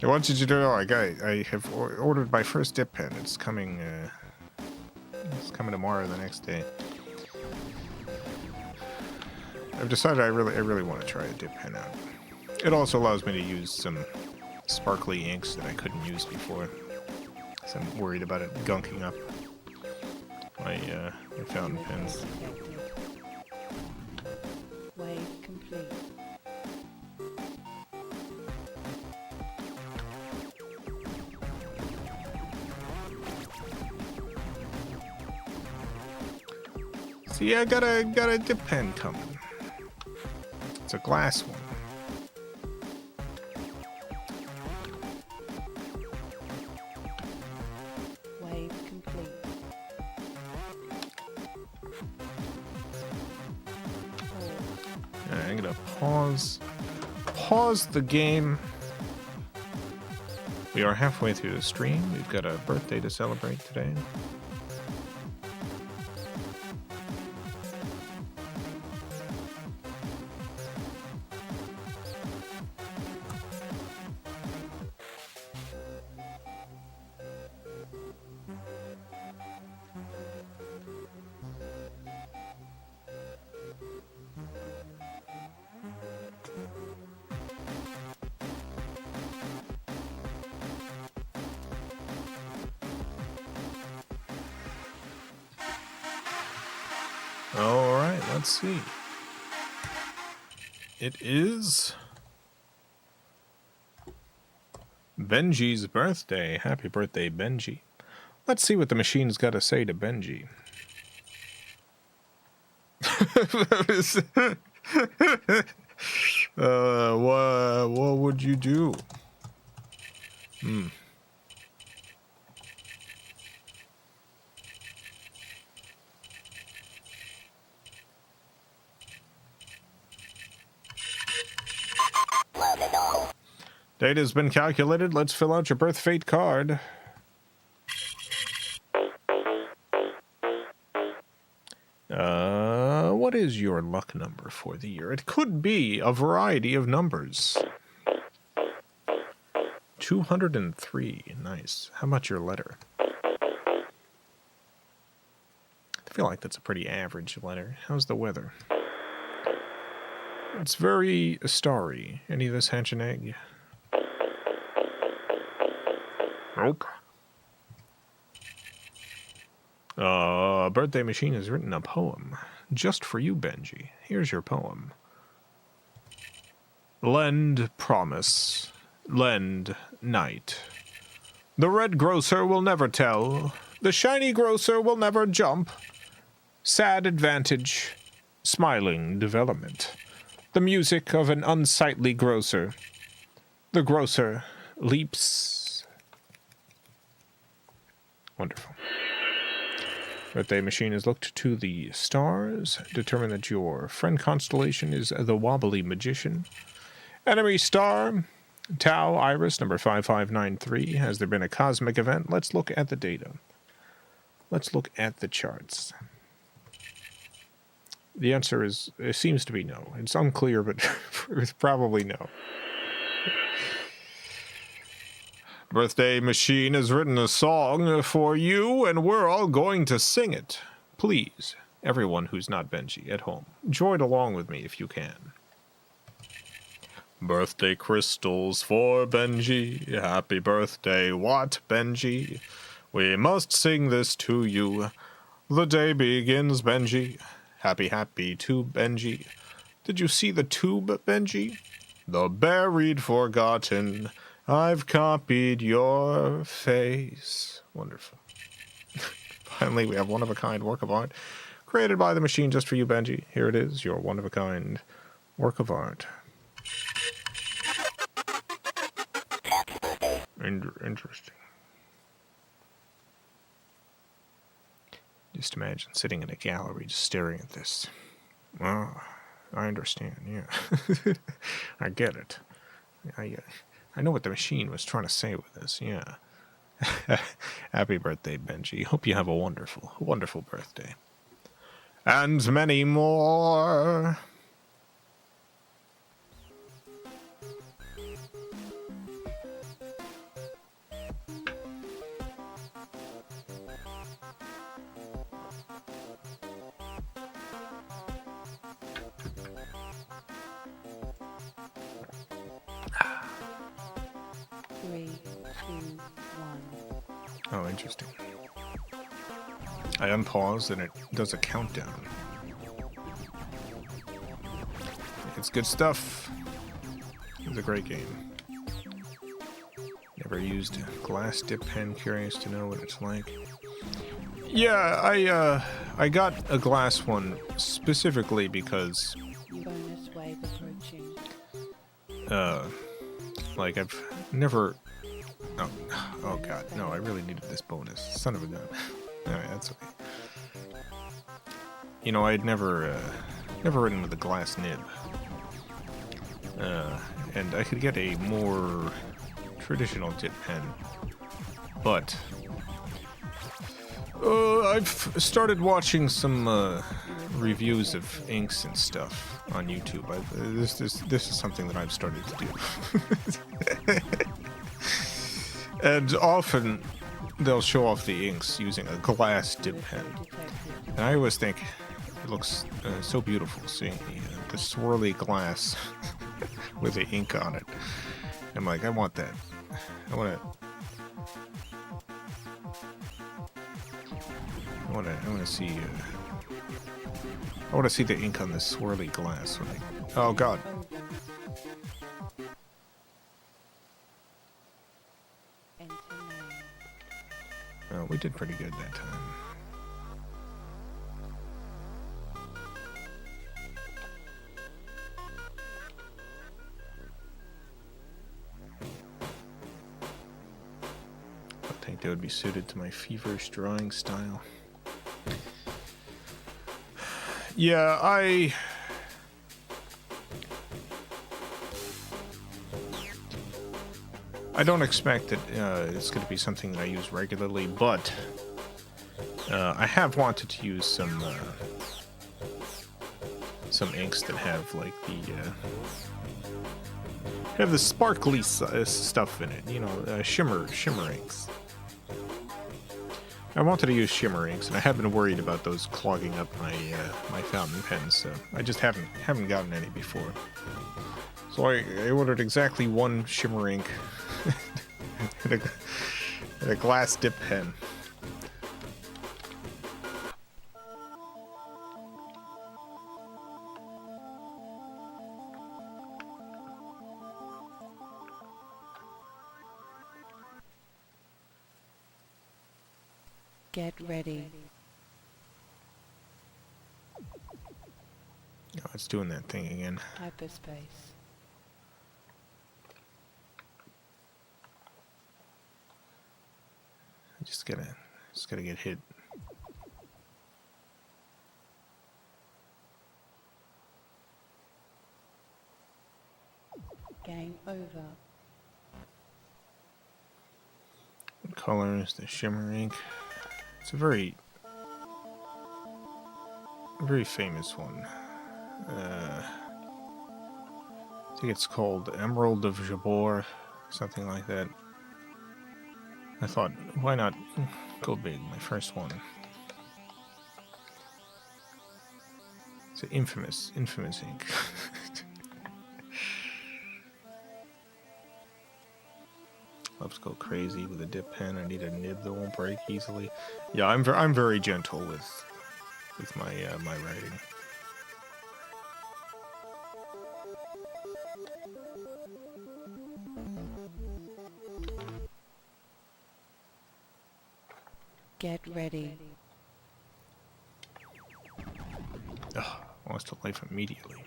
I wanted you to know, like, I have ordered my first dip pen. It's coming tomorrow, the next day. I've decided I really want to try a dip pen out. It also allows me to use some sparkly inks that I couldn't use before. So I'm worried about it gunking up my fountain pens. Detected. Wave complete. See, I got a dip pen coming. It's a glass one. Wave complete. Alright, I'm gonna pause the game. We are halfway through the stream. We've got a birthday to celebrate today. Alright, let's see. It is Benji's birthday. Happy birthday, Benji. Let's see what the machine's got to say to Benji. What would you do? Date has been calculated. Let's fill out your birth fate card. What is your luck number for the year? It could be a variety of numbers. 203. Nice. How about your letter? I feel like that's a pretty average letter. How's the weather? It's very starry. Any of this hatch an egg? Nope. Birthday Machine has written a poem just for you, Benji. Here's your poem. Lend promise, lend night. The red grocer will never tell. The shiny grocer will never jump. Sad advantage, smiling development. The music of an unsightly grocer. The grocer leaps. Wonderful. Birthday Machine has looked to the stars, determined that your friend constellation is the Wobbly Magician. Enemy star, Tau Iris number 5593. Has there been a cosmic event? Let's look at the data. Let's look at the charts. The answer is, it seems to be no. It's unclear, but it's probably no. Birthday Machine has written a song for you, and we're all going to sing it. Please, everyone who's not Benji at home, join along with me if you can. Birthday crystals for Benji. Happy birthday, what, Benji? We must sing this to you. The day begins, Benji. Happy, happy to Benji. Did you see the tube, Benji? The buried, forgotten. I've copied your face. Wonderful. Finally, we have one-of-a-kind work of art created by the machine just for you, Benji. Here it is, your one-of-a-kind work of art. Interesting. Just imagine sitting in a gallery just staring at this. Oh, I understand, yeah. I get it. I know what the machine was trying to say with this, yeah. Happy birthday, Benji. Hope you have a wonderful, wonderful birthday. And many more. Oh, interesting. I unpause and it does a countdown. It's good stuff. It's a great game. Never used a glass dip pen. Curious to know what it's like. Yeah, I got a glass one specifically because like I've never. Oh god, no, I really needed this bonus. Son of a gun. Alright, that's okay. You know, I'd never written with a glass nib. And I could get a more traditional dip pen. But I've started watching some reviews of inks and stuff on YouTube. This is something that I've started to do. And often they'll show off the inks using a glass dip pen. And I always think it looks so beautiful seeing the swirly glass with the ink on it. I'm like, I want that. I want to see. I want to see the ink on this swirly glass. Oh god. Oh, we did pretty good that time. I think that would be suited to my feverish drawing style. Yeah, I don't expect that it's going to be something that I use regularly, but I have wanted to use some inks that have like the sparkly stuff in it, you know, shimmer inks. I wanted to use shimmer inks, and I have been worried about those clogging up my my fountain pens, so I just haven't gotten any before. So I ordered exactly one shimmer ink and a glass dip pen. Get ready. Oh, it's doing that thing again. Hyperspace. I just gotta get hit. Game over. What color is the shimmer ink? It's a very famous one. I think it's called Emerald of Jabor, something like that. I thought, why not go big? My first one. It's an infamous ink. Loves go crazy with a dip pen. I need a nib that won't break easily. Yeah, I'm very gentle with my my writing. Get ready. Ugh, lost a life immediately.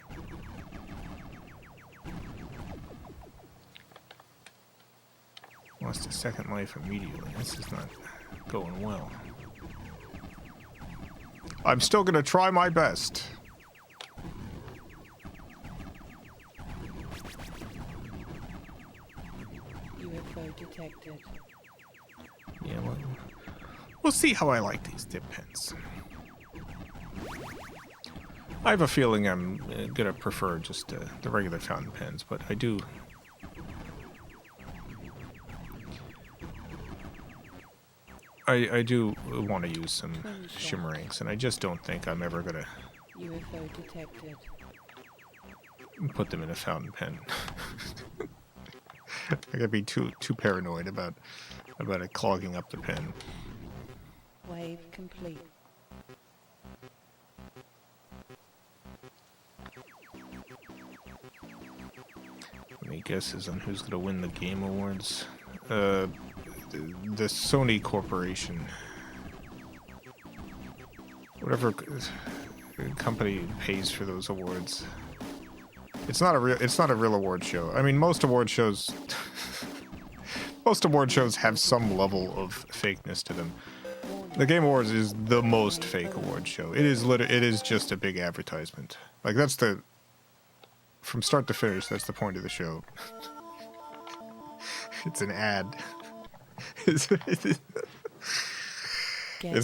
Lost a second life immediately. This is not going well. I'm still gonna try my best. UFO detected. Yeah, well, we'll see how I like these dip pens. I have a feeling I'm gonna prefer just the regular fountain pens, but I do want to use some shimmer inks, and I just don't think I'm ever gonna UFO detected. put them in a fountain pen. I gotta be too paranoid about it clogging up the pen. Wave complete. Any guesses on who's gonna win the Game Awards? The Sony Corporation. Whatever company pays for those awards. It's not a real award show. I mean, most award shows have some level of fakeness to them. The Game Awards is the most fake award show. It is just a big advertisement. Like, from start to finish, that's the point of the show. It's an ad. It's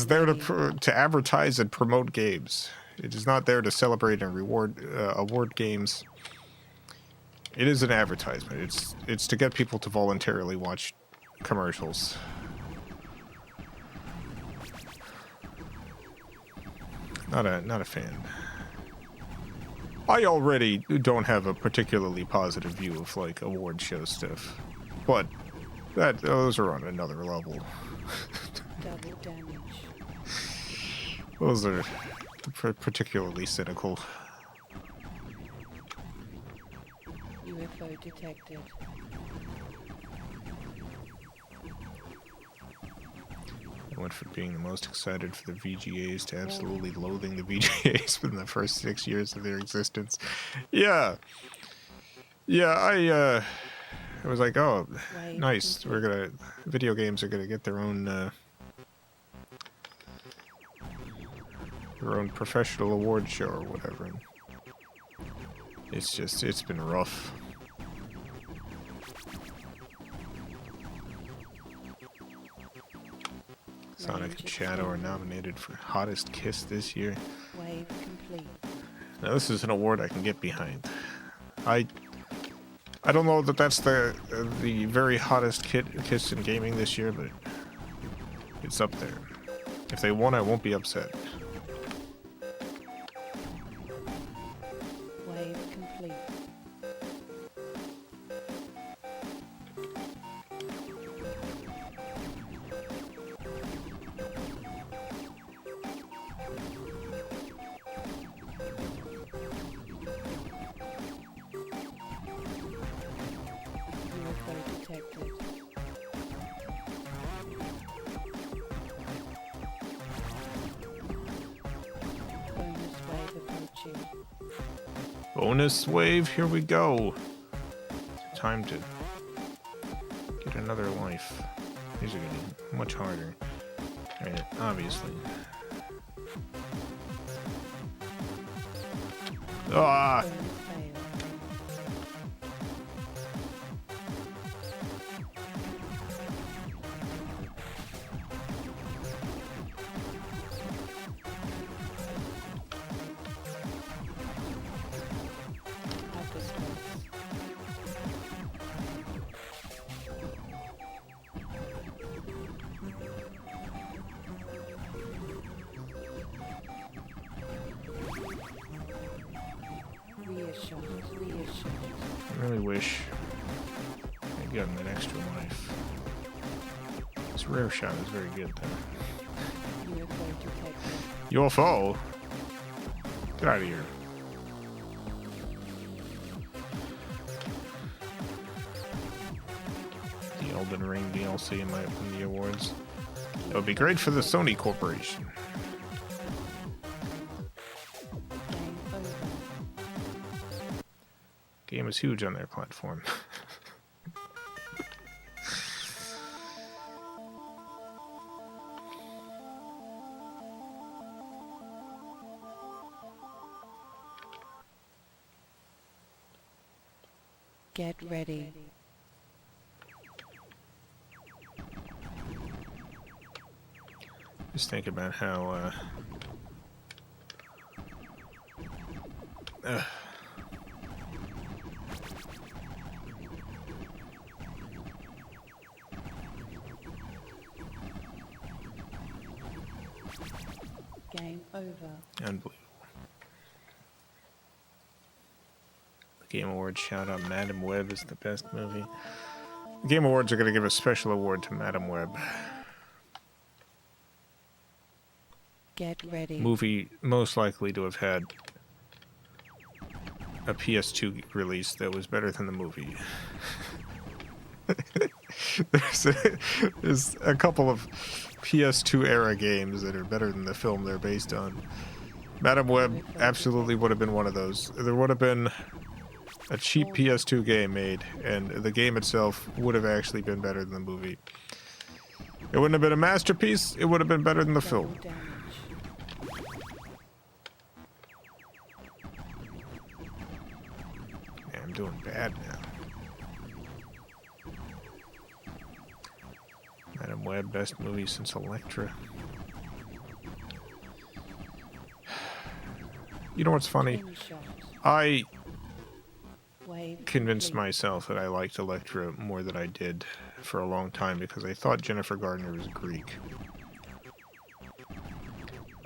there to advertise and promote games. It is not there to celebrate and award games. It is an advertisement. It's to get people to voluntarily watch commercials. Not a fan. I already don't have a particularly positive view of like award show stuff, but those are on another level. Double damage. Those are particularly cynical. UFO detected. I went from being the most excited for the VGAs to absolutely loathing the VGAs within the first 6 years of their existence. Yeah. I was like, oh, nice. Video games are gonna get their own professional award show or whatever. And it's been rough. Sonic and Shadow are nominated for Hottest Kiss this year. Wave complete. Now this is an award I can get behind. I don't know that that's the very hottest kiss in gaming this year, but it's up there. If they won, I won't be upset. Wave complete. UFO detected. Bonus wave approaching. Bonus wave, here we go. Time to get another life. These are getting much harder. Right, obviously. Ah! Bonus failed. Hyperspace. Reassured. I really wish I'd gotten that extra life. This rare shot is very good, though. UFO detected. UFO? Get out of here. The Elden Ring DLC in the awards. That would be great for the Sony Corporation. Game over. Game is huge on their platform. Get ready. Just think about how, Game over. unbelievable. The Game Awards shout out Madam Web is the best movie. The Game Awards are going to give a special award to Madam Web. Get ready. Movie most likely to have had a PS2 release that was better than the movie. there's a couple of PS2 era games that are better than the film they're based on. Madam Web absolutely would have been one of those. There would have been a cheap PS2 game made, and the game itself would have actually been better than the movie. It wouldn't have been a masterpiece, it would have been better than the film. Double damage. Yeah, I'm doing bad now. Madam Web, best movie since Elektra. You know what's funny? Screenshot. I Wave convinced complete. myself that I liked Elektra more than I did for a long time because I thought Jennifer Gardner was Greek.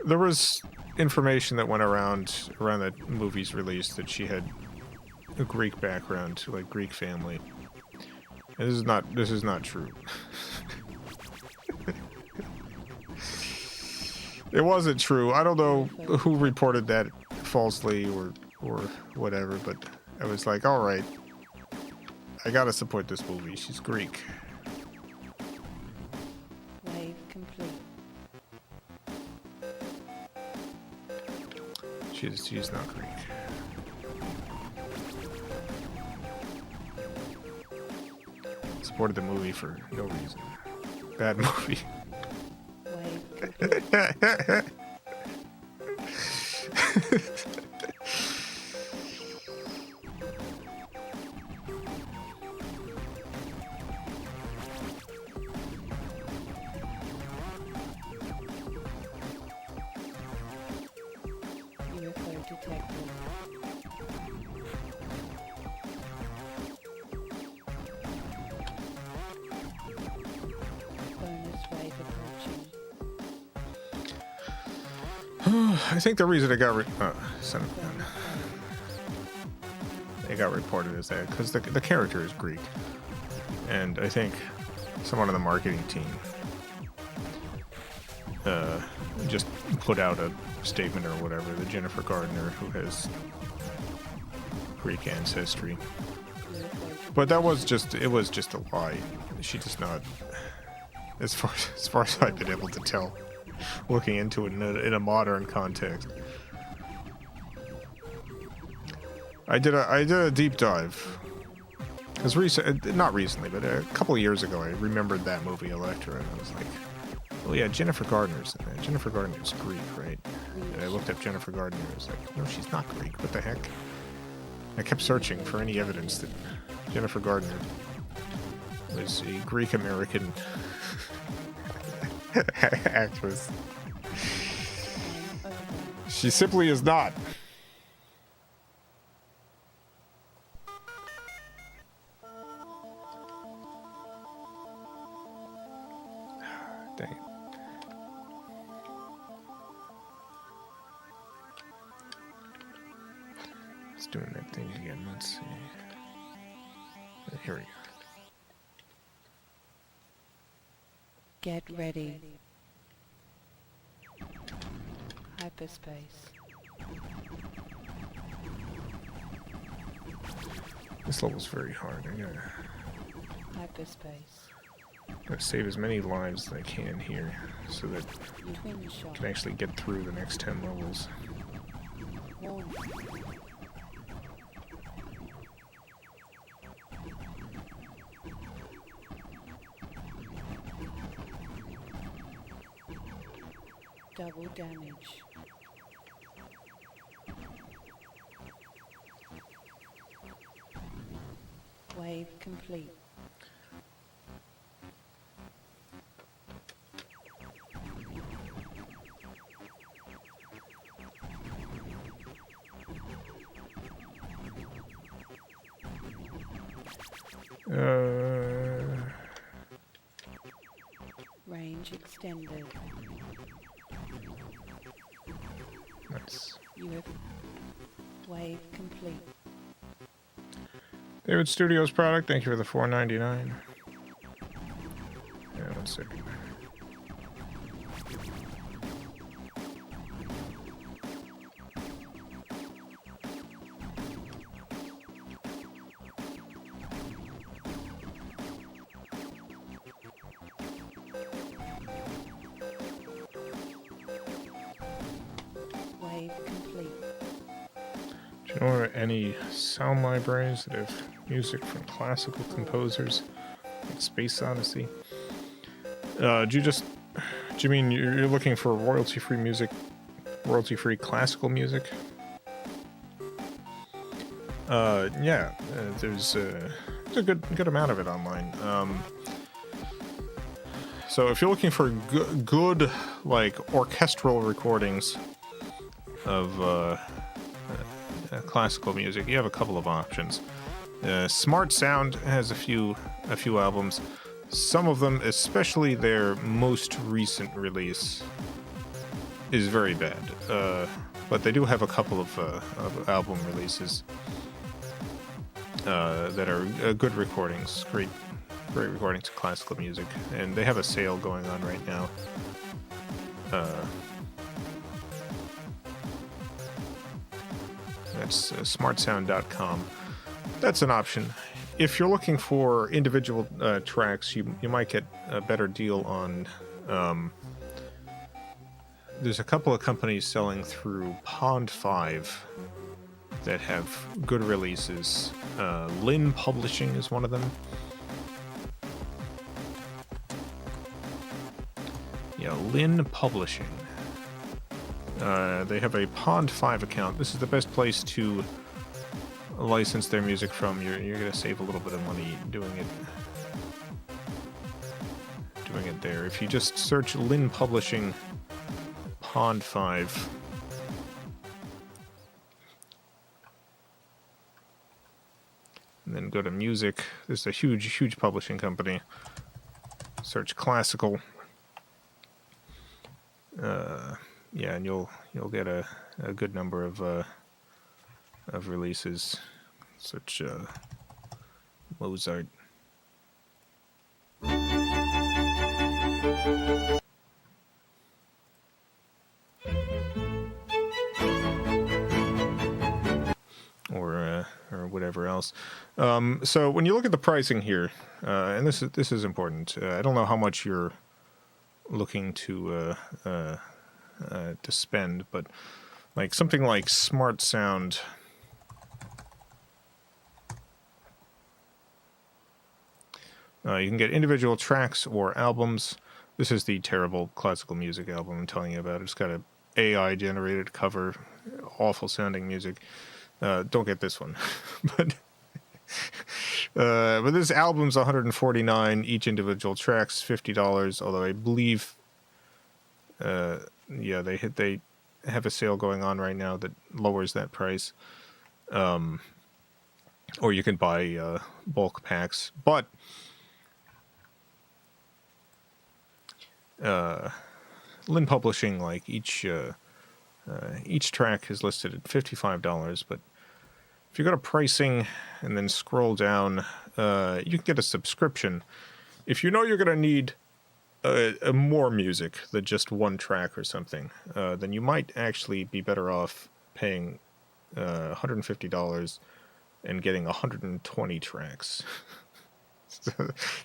There was information that went around the movie's release that she had a Greek background, like Greek family. And this is not true. It wasn't true. I don't know who reported that falsely or whatever, but I was like, all right, I gotta support this movie. She's Greek. Wave complete. She's not Greek. Supported the movie for no reason. Bad movie. Wave complete. UFO detected. Bonus wave approaching. I think the reason it got it got reported as that because the character is Greek, and I think someone on the marketing team just put out a statement or whatever that Jennifer Gardner, who has Greek ancestry, but it was just a lie. She does not, as far as I've been able to tell, looking into it in a modern context. I did a deep dive because not recently, but a couple of years ago, I remembered that movie Elektra, and I was like, "Oh yeah, Jennifer Gardner's in there. Jennifer Gardner's Greek, right?" And I looked up Jennifer Gardner, and I was like, "No, she's not Greek. What the heck?" I kept searching for any evidence that Jennifer Gardner was a Greek American actress. She simply is not. Dang it. It's doing that thing again. Let's see. Here we go. Get ready. Hyperspace. This level's very hard. Hyperspace. Gotta save as many lives as I can here so that Twin I shot. can actually get through the next 10 levels. Warning. Double damage. Wave complete. Range extended. Nice. You have wave complete. David Studios product, thank you for the $4.99. Yeah, 1 second. Wave complete. Do you know any sound libraries that have music from classical composers like Space Odyssey? Do you mean you're looking for royalty-free music, royalty-free classical music? Yeah, there's a good amount of it online. So if you're looking for good like orchestral recordings of classical music, you have a couple of options. Smart Sound has a few albums. Some of them, especially their most recent release, is very bad. But they do have a couple of album releases that are good recordings, great recordings of classical music, and they have a sale going on right now. That's smartsound.com. That's an option. If you're looking for individual tracks, you might get a better deal on. There's a couple of companies selling through Pond 5 that have good releases. Lynn Publishing is one of them. Yeah, Lynn Publishing. They have a Pond 5 account. This is the best place to license their music from. You're going to save a little bit of money doing it there. If you just search Lynn Publishing Pond 5, and then go to music. This is a huge publishing company. Search classical. yeah, and you'll get a good number of releases, such Mozart. Or whatever else. So when you look at the pricing here, and this is important. I don't know how much you're looking to spend, but like something like Smart Sound. You can get individual tracks or albums. This is the terrible classical music album I'm telling you about. It's got a AI generated cover, awful sounding music. Don't get this one, but this album's $149. Each individual track's $50. Although I believe, yeah, they have a sale going on right now that lowers that price. Or you can buy bulk packs, but Lynn Publishing, like each track is listed at $55, but if you go to pricing and then scroll down, you can get a subscription. If you know you're going to need more music than just one track or something, then you might actually be better off paying $150 and getting 120 tracks.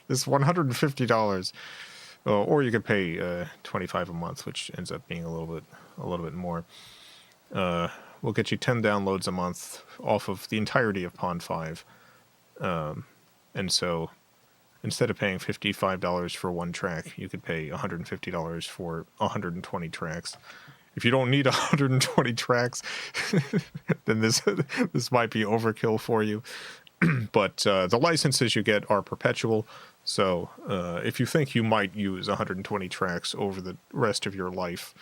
This $150, or you could pay $25 a month, which ends up being a little bit more. We'll get you 10 downloads a month off of the entirety of Pond 5. And so instead of paying $55 for one track, you could pay $150 for 120 tracks. If you don't need 120 tracks, then this might be overkill for you. But the licenses you get are perpetual. So if you think you might use 120 tracks over the rest of your life,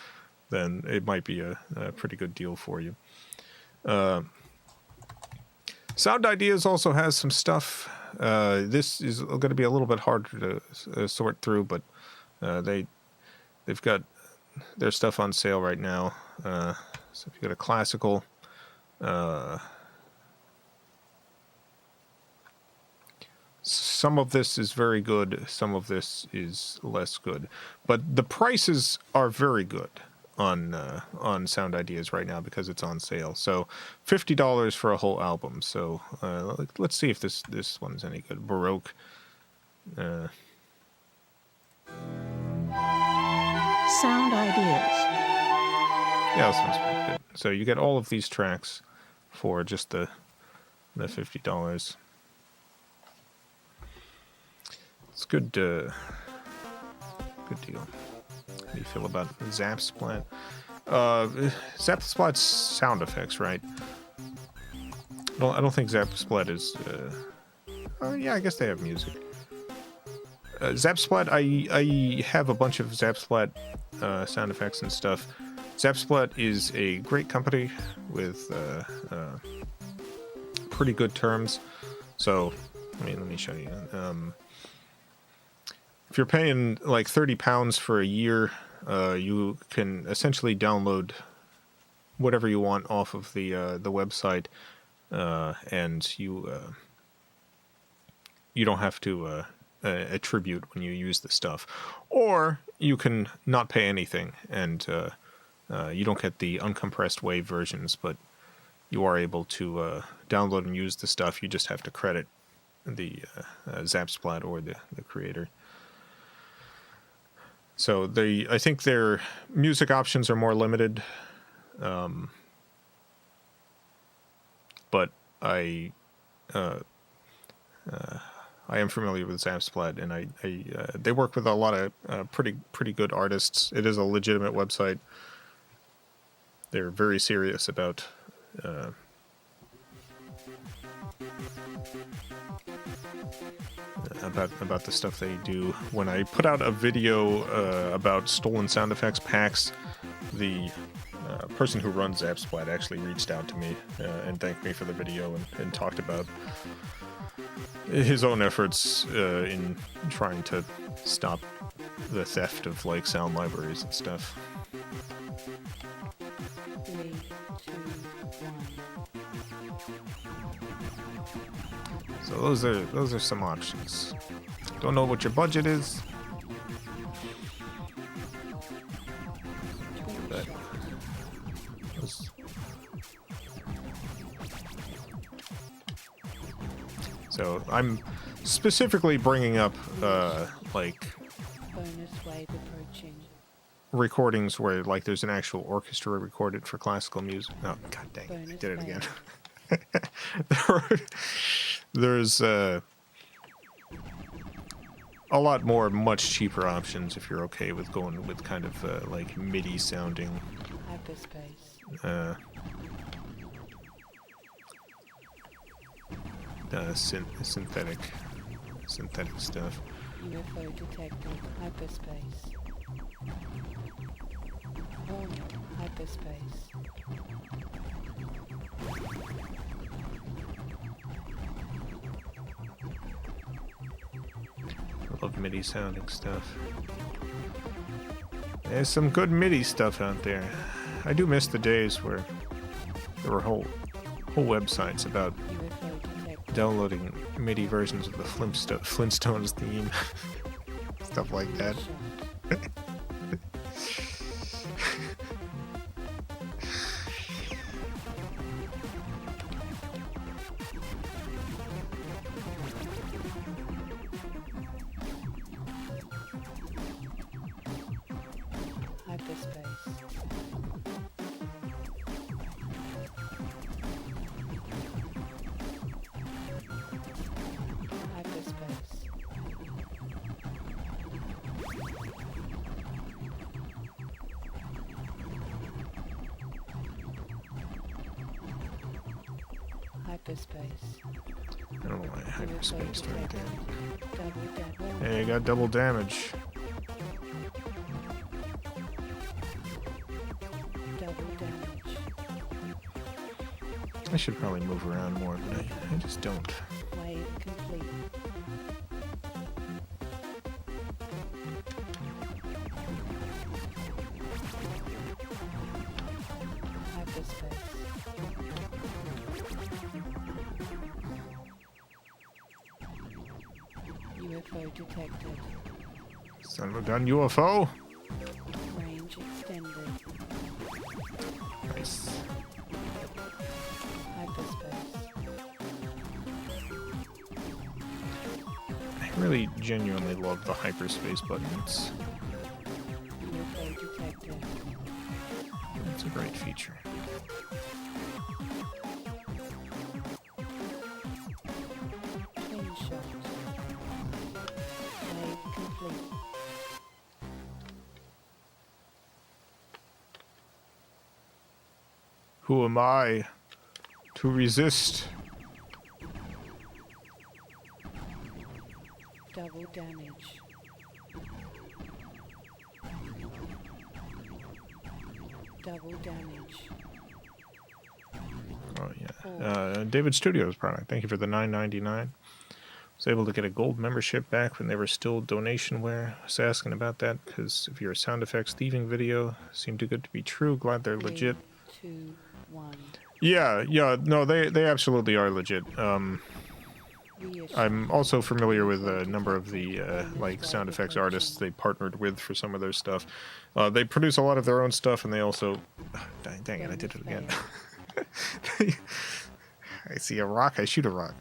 then it might be a pretty good deal for you. Sound Ideas also has some stuff. This is going to be a little bit harder to sort through, but they've got their stuff on sale right now. So if you go to classical, some of this is very good, some of this is less good, but the prices are very good on Sound Ideas right now because it's on sale. So $50 for a whole album. So let's see if this one's any good. Baroque. Sound Ideas. Yeah, this one's pretty good. So you get all of these tracks for just the $50. It's good. Good deal. How do you feel about Zapsplat? Zapsplat's sound effects, right? I don't think Zapsplat is. Oh yeah, I guess they have music. Zapsplat, I have a bunch of Zapsplat sound effects and stuff. Zapsplat is a great company with pretty good terms. So, let me show you. If you're paying like £30 for a year, you can essentially download whatever you want off of the website, and you don't have to attribute when you use the stuff. Or you can not pay anything, and you don't get the uncompressed WAV versions, but you are able to download and use the stuff. You just have to credit the Zapsplat or the creator. So I think their music options are more limited, but I am familiar with Zapsplat, and they work with a lot of pretty good artists. It is a legitimate website. They're very serious about the stuff they do. When I put out a video about stolen sound effects packs, the person who runs Zapsplat actually reached out to me and thanked me for the video and talked about his own efforts in trying to stop the theft of like sound libraries and stuff. So those are some options. Don't know what your budget is, but so I'm specifically bringing up like bonus wave approaching. recordings where like there's an actual orchestra recorded for classical music. Oh god dang it, I did it again. There's a lot more much cheaper options if you're okay with going with kind of like MIDI sounding Hyperspace. Synthetic stuff. UFO detected. Hyperspace. Warning. Hyperspace. I love MIDI sounding stuff. There's some good MIDI stuff out there. I do miss the days where there were whole websites about downloading MIDI versions of the Flintstones theme. Stuff like that. Hyperspace. I don't know why hyperspace right there. Double Hey, you got double damage. damage. I should probably move around more, but I just don't. Wave complete. Hyperspace. UFO detected. Son of a gun UFO. Range extended. Nice. Hyperspace. I really genuinely love the hyperspace buttons. UFO detected. It's a great feature. Twin shot. Wave complete. Who am I to resist? Double damage. Double damage. Oh yeah. David Studios product. Thank you for the $9.99. Was able to get a gold membership back when they were still donationware. I was asking about that because if your sound effects thieving video seemed too good to be true, glad they're legit. 3, 2, 1. Yeah, no, they absolutely are legit. I'm also familiar with a number of the like sound effects artists they partnered with for some of their stuff. They produce a lot of their own stuff, and they also dang it, I did it again. I see a rock, I shoot a rock.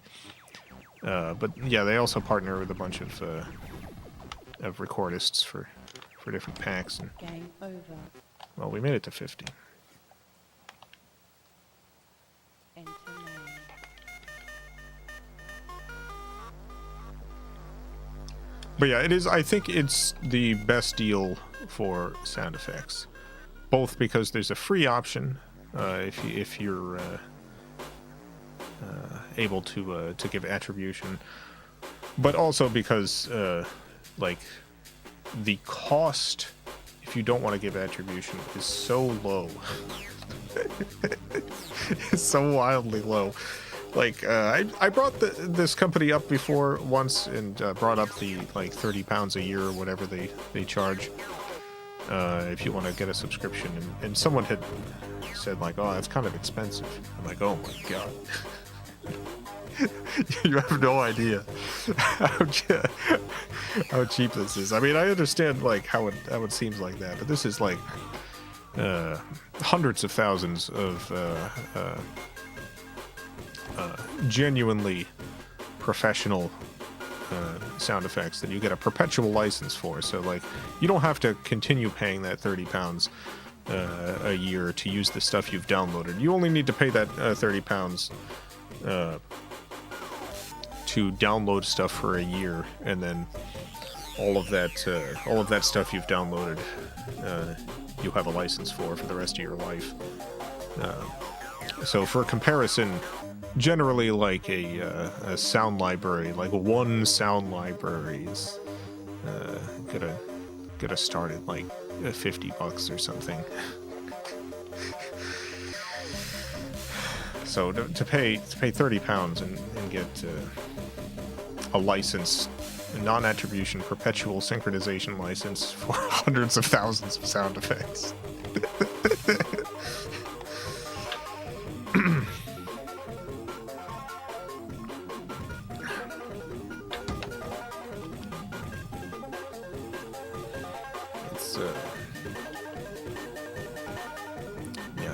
But yeah, they also partner with a bunch of recordists for different packs. And Game over. well, we made it to 50. Enter name. But yeah, it is. I think it's the best deal for sound effects, both because there's a free option if you're able to give attribution, but also because like the cost if you don't want to give attribution is so low. It's so wildly low. Like I brought this company up before once and brought up the like £30 a year or whatever they charge if you want to get a subscription, and someone had said like, oh, that's kind of expensive. I'm like, oh my god. You have no idea how cheap this is. I mean, I understand like how it seems like that, but this is like hundreds of thousands of genuinely professional sound effects that you get a perpetual license for. So like, you don't have to continue paying that £30 a year to use the stuff you've downloaded. You only need to pay that £30 to download stuff for a year, and then all of that stuff you've downloaded, you'll have a license for the rest of your life. So for comparison, generally like a sound library, like one sound library is gonna start at like $50 or something. So to pay £30 and get a license, a non-attribution perpetual synchronization license for hundreds of thousands of sound effects.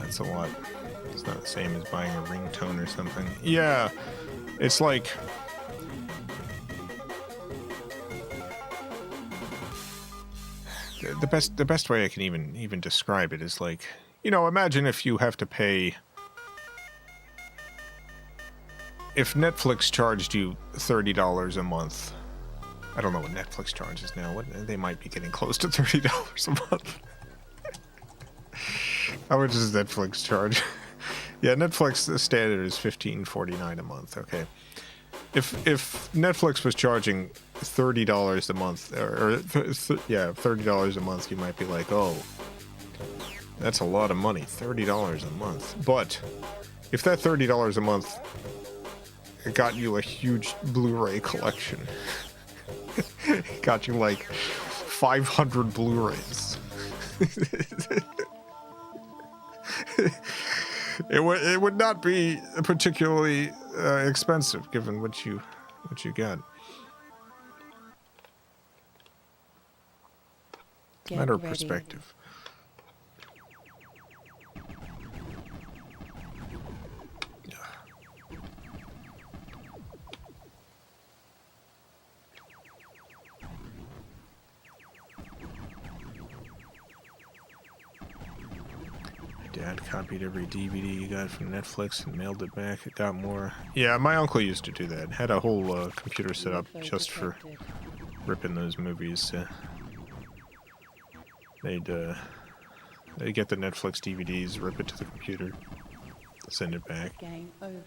It's a lot. It's not the same as buying a ringtone or something. Yeah, it's like the best way I can even describe it is like, you know, imagine if you have to pay, if Netflix charged you $30 a month. I don't know what Netflix charges now. They might be getting close to $30 a month. How much does Netflix charge? Yeah, Netflix, the standard is $15.49 a month. Okay, if Netflix was charging $30 a month, $30 a month, you might be like, oh, that's a lot of money, $30 a month. But if that $30 a month got you a huge Blu-ray collection, got you like 500 Blu-rays. It would not be particularly expensive, given what you got. Matter of perspective. Dad copied every DVD you got from Netflix and mailed it back. It got more. Yeah, my uncle used to do that. Had a whole computer set up just for ripping those movies. They'd get the Netflix DVDs, rip it to the computer, send it back. Game over.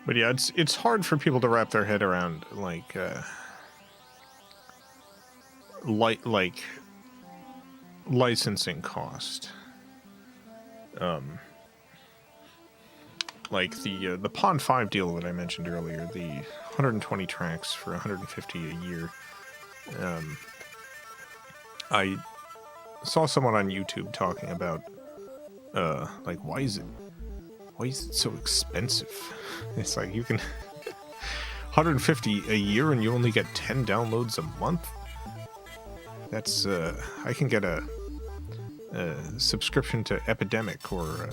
But yeah, it's hard for people to wrap their head around like licensing cost. Like the Pond 5 deal that I mentioned earlier, the 120 tracks for $150 a year. I saw someone on YouTube talking about like why is it so expensive? It's like you can 150 a year and you only get 10 downloads a month. That's I can get a subscription to Epidemic or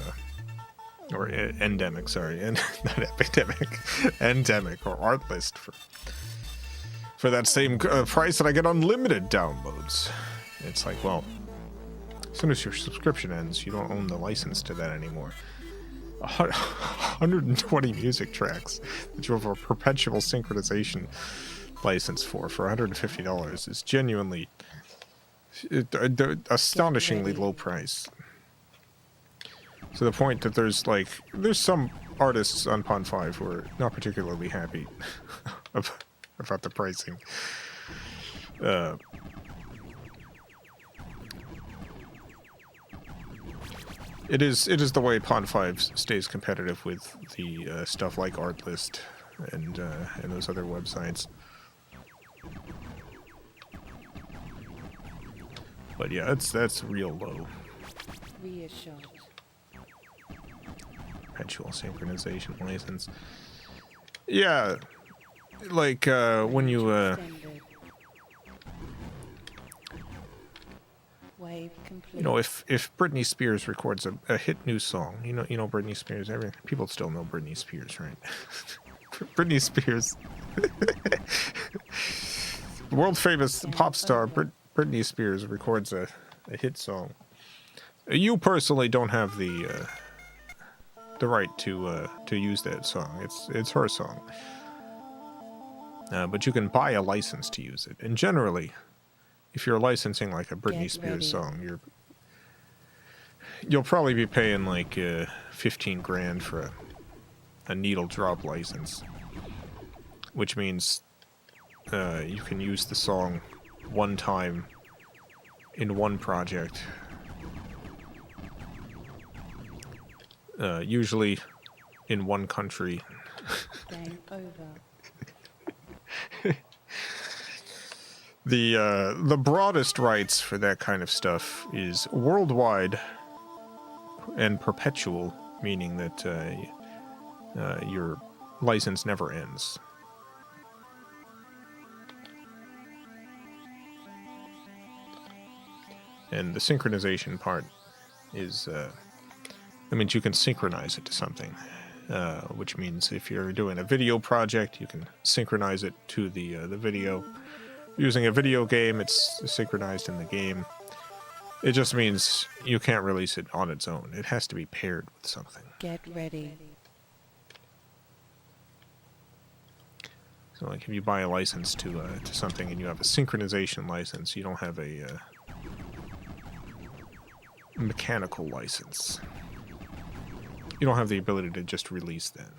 Endemic, sorry, and not Epidemic, Endemic or Artlist for that same price, and I get unlimited downloads. It's like, well, as soon as your subscription ends, you don't own the license to that anymore. 120 music tracks that you have a perpetual synchronization license for $150 is genuinely astonishingly low price. To the point that there's some artists on Pond 5 who are not particularly happy about the pricing. it is the way Pond 5 stays competitive with the stuff like Artlist and those other websites. But yeah, that's real low. Reassured. Perpetual synchronization license. Yeah, like when you Extended. Wave complete. you know, if Britney Spears records a hit new song, you know Britney Spears. People still know Britney Spears, right? Britney Spears, world famous pop star Britney Spears records a hit song. You personally don't have the right to use that song. It's her song, but you can buy a license to use it. And generally, if you're licensing like a Britney Spears song, you'll probably be paying like 15 grand for a needle drop license, which means you can use the song one time in one project. Usually in one country. Game over. The broadest rights for that kind of stuff is worldwide and perpetual, meaning that your license never ends. And the synchronization part is, that means you can synchronize it to something, which means if you're doing a video project, you can synchronize it to the video. Using a video game, it's synchronized in the game. It just means you can't release it on its own. It has to be paired with something. Get ready. So, like, if you buy a license to something and you have a synchronization license, you don't have a mechanical license. You don't have the ability to just release that.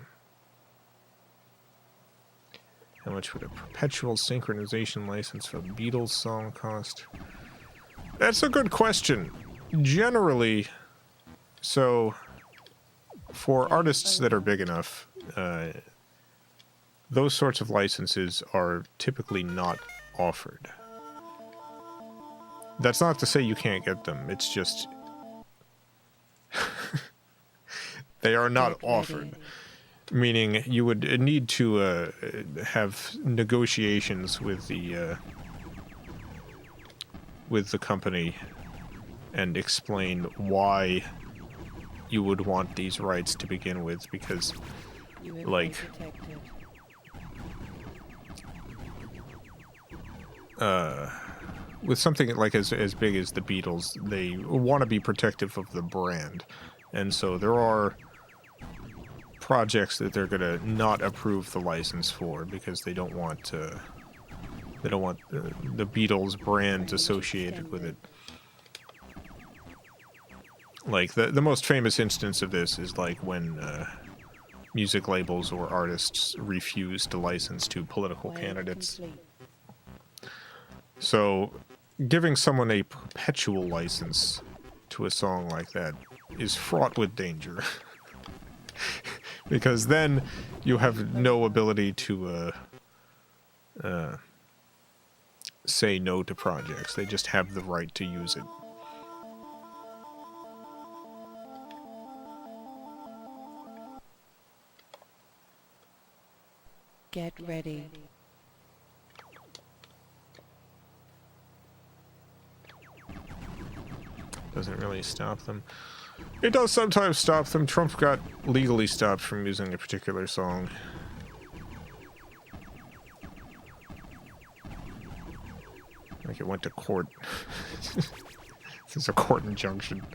How much would a perpetual synchronization license for a Beatles song cost? That's a good question. Generally, so for artists that are big enough, those sorts of licenses are typically not offered. That's not to say you can't get them. It's just they are not offered. Meaning you would need to have negotiations with the company and explain why you would want these rights to begin with, because like with something like as big as the Beatles, they want to be protective of the brand, and so there are projects that they're gonna not approve the license for because they don't want the Beatles brand associated with it. Like the most famous instance of this is like when music labels or artists refuse to license to political candidates. So giving someone a perpetual license to a song like that is fraught with danger. Because then you have no ability to say no to projects. They just have the right to use it. Get ready. Doesn't really stop them. It does sometimes stop them. Trump got legally stopped from using a particular song. Like it went to court. There's a court injunction.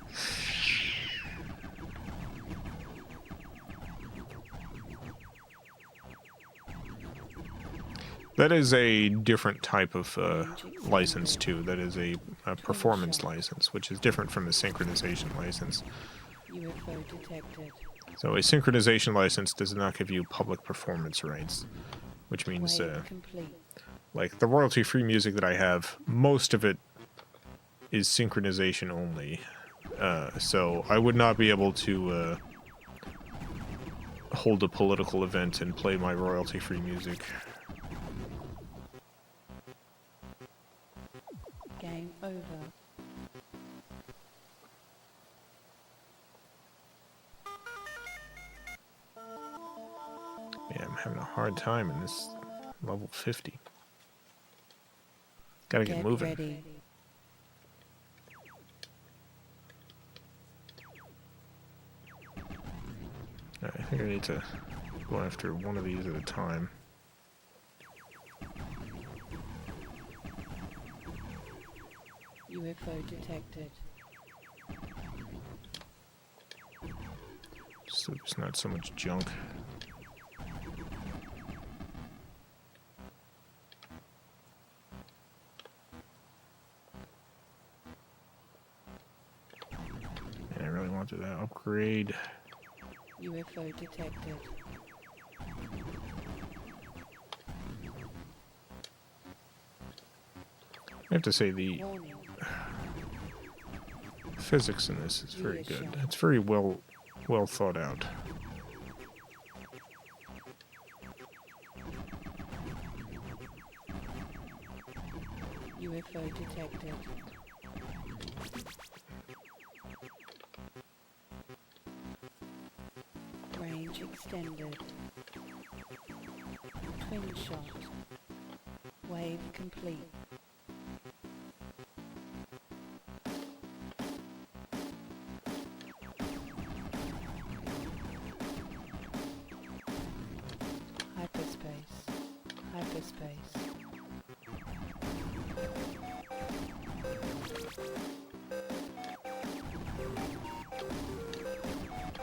That is a different type of license too. That is a performance license, which is different from the synchronization license. UFO detected. So a synchronization license does not give you public performance rights, which means like the royalty-free music that I have, most of it is synchronization only. So I would not be able to hold a political event and play my royalty-free music. Game over. Yeah, I'm having a hard time in this level 50. Gotta get moving. Ready. I think I need to go after one of these at a time. UFO detected. So there's not so much junk. And I really wanted that upgrade. UFO detected. I have to say the Warning. physics in this is very good. It's very well thought out. UFO detected. Range extended. Twin shot. Wave complete. Hyperspace. Hyperspace.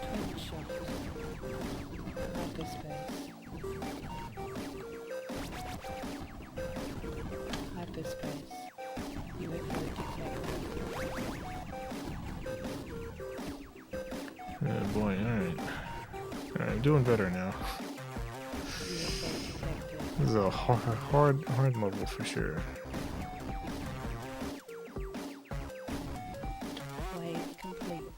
Twin shot. Hyperspace. Hyperspace. UFO detected. Oh boy, alright. Alright, I'm doing better now. UFO detected. This is a hard level for sure. Wave complete.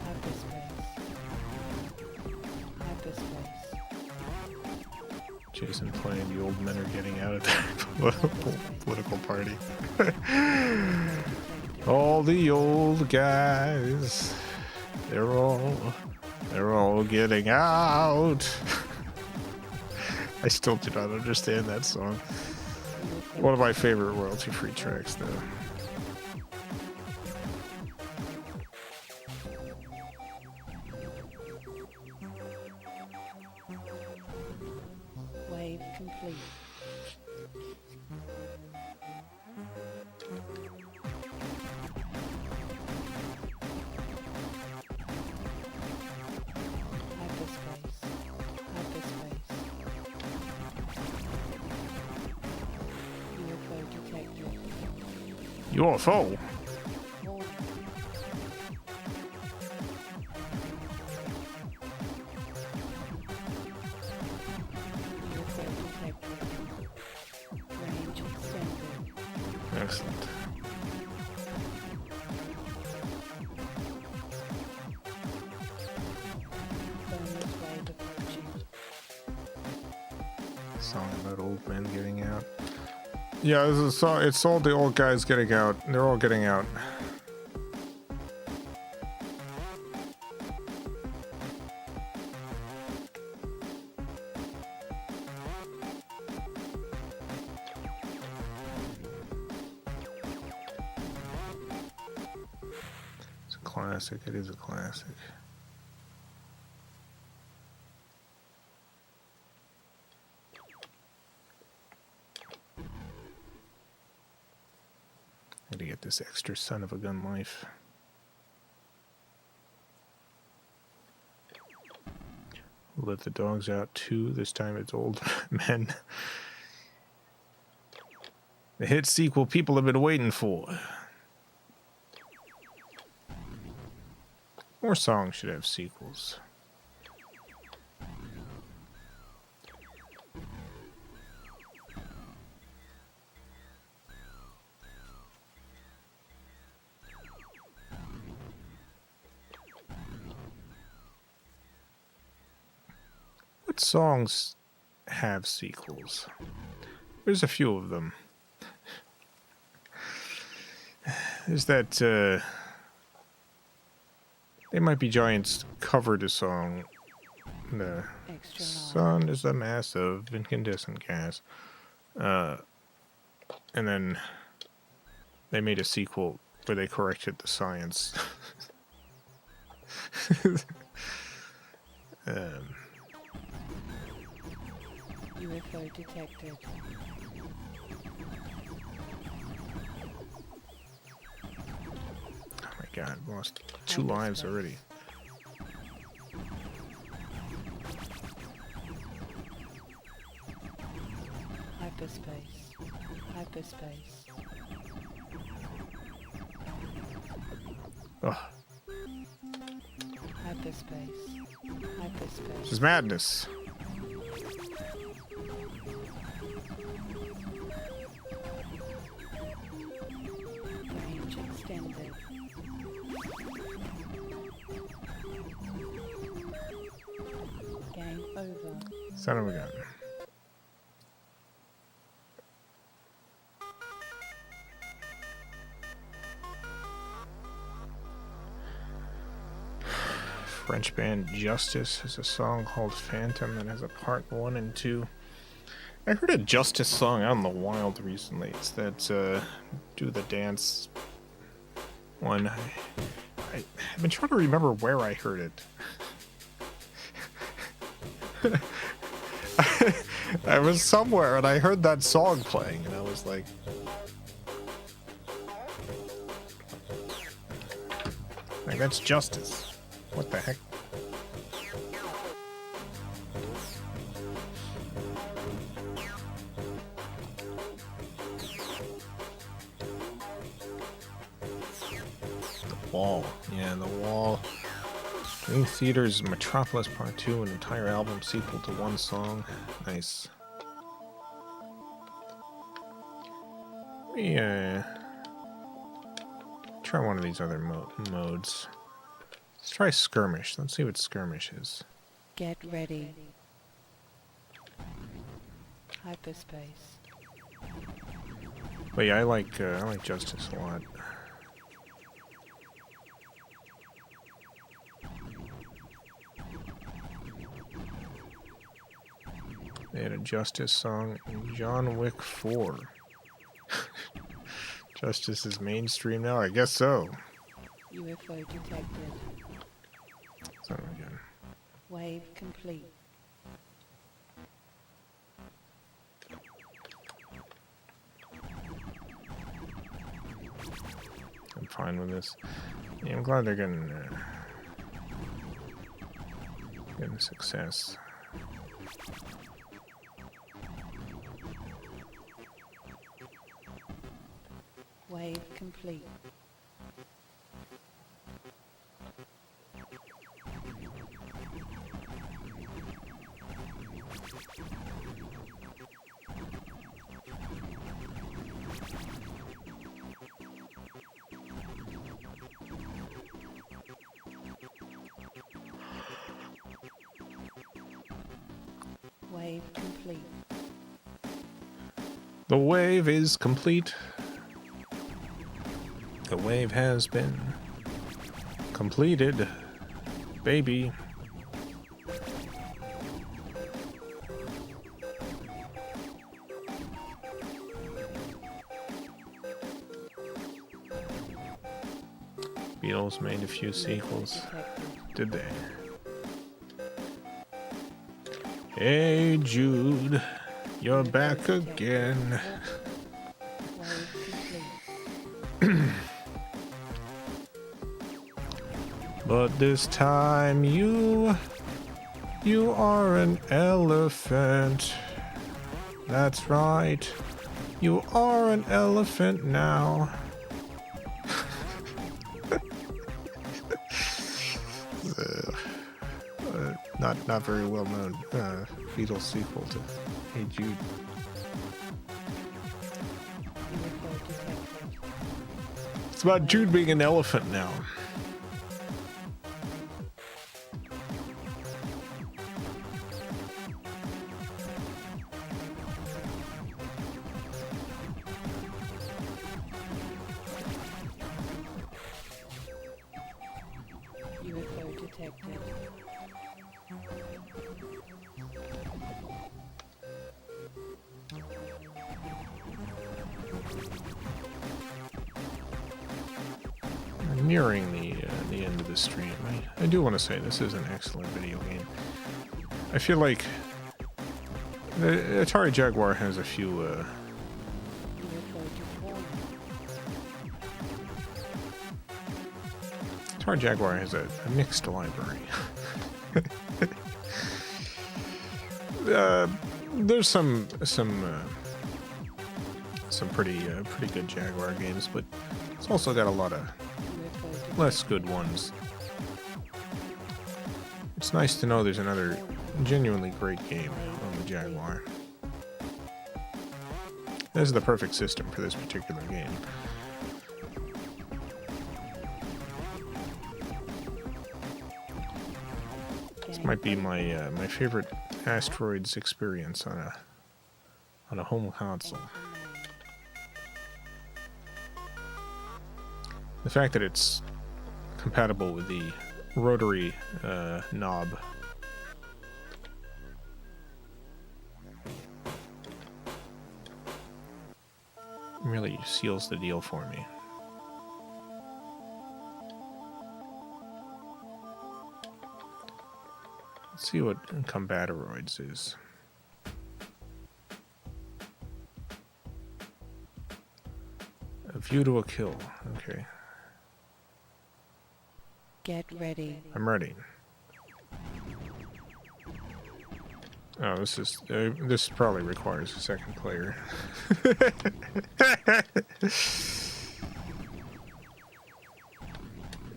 Hyperspace. Hyperspace. Jason playing the old men are getting out of the political party. All the old guys, they're all getting out. I still do not understand that song. One of my favorite royalty-free tracks, though. Wave complete. Hyperspace. Hyperspace. UFO detected. UFO. Warning. UFO detected. Range extended. Excellent. Bonus wave approaching. Song about old men getting out. Yeah, this is a song. It's all the old guys getting out. They're all getting out. It's a classic. It is a classic. Had to get this extra son of a gun life. Let the dogs out too. This time it's old men. The hit sequel people have been waiting for. More songs should have sequels. what songs have sequels? There's a few of them. There's that, They Might Be Giants covered a song. The Extra sun is a mass of incandescent gas. And then they made a sequel where they corrected the science. UFO detected. Oh my god, lost 2 lives already. Hyperspace. Hyperspace. Ugh, Hyperspace. this Hyperspace. is madness. Range extended. Game over. Son of a gun. French band Justice has a song called Phantom that has a part 1 and 2. I heard a Justice song out in the wild recently. It's that Do the Dance one. I've been trying to remember where I heard it. I was somewhere and I heard that song playing and I was like, that's Justice. What the heck? The Wall. Yeah, The Wall. Dream Theater's Metropolis Part 2, an entire album sequel to one song. Nice. Yeah. Try one of these other modes. Let's try Skirmish. Let's see what Skirmish is. Get ready. Hyperspace. But yeah, I like Justice a lot. They had a Justice song in John Wick 4. Justice is mainstream now? I guess so. UFO detected. Son of a gun. Wave complete. I'm fine with this. Yeah, I'm glad they're getting success. Wave complete. Wave complete. The wave is complete. The wave has been completed, baby. Beatles made a few sequels, did they? Hey Jude, you're back again. But this time you are an elephant. That's right. You are an elephant now. Not very well known Beatles sequel to Hey Jude. It's about Jude being an elephant now. nearing the end of the stream. I do want to say this is an excellent video game. I feel like the Atari Jaguar has a few UFO deployment. Atari Jaguar has a mixed library. There's some pretty good Jaguar games, but it's also got a lot of UFO less good ones. It's nice to know there's another genuinely great game on the Jaguar. This is the perfect system for this particular game. This might be my my favorite Asteroids experience on a home console. The fact that it's compatible with the rotary knob really seals the deal for me. Let's see what Rebooteroids is. A view to a kill. Okay. Get ready. I'm ready. Oh, this probably requires a second player.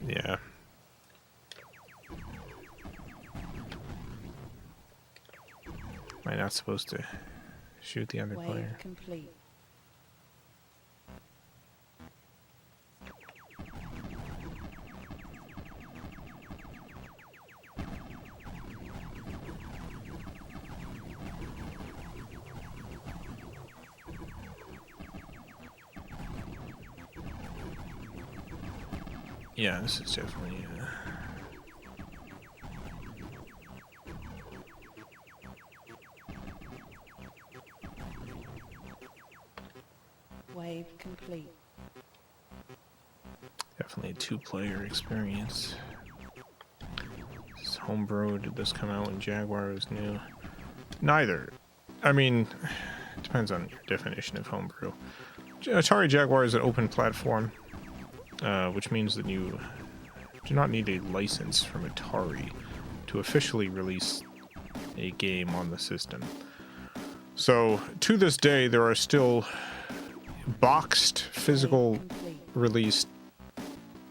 Yeah. Am I not supposed to shoot the other Wave player? complete. Yeah, this is definitely Wave complete. definitely a two-player experience. This homebrew, did this come out when Jaguar was new? Neither. I mean, it depends on your definition of homebrew. Atari Jaguar is an open platform, which means that you do not need a license from Atari to officially release a game on the system. So, to this day, there are still boxed, physical Wave complete. released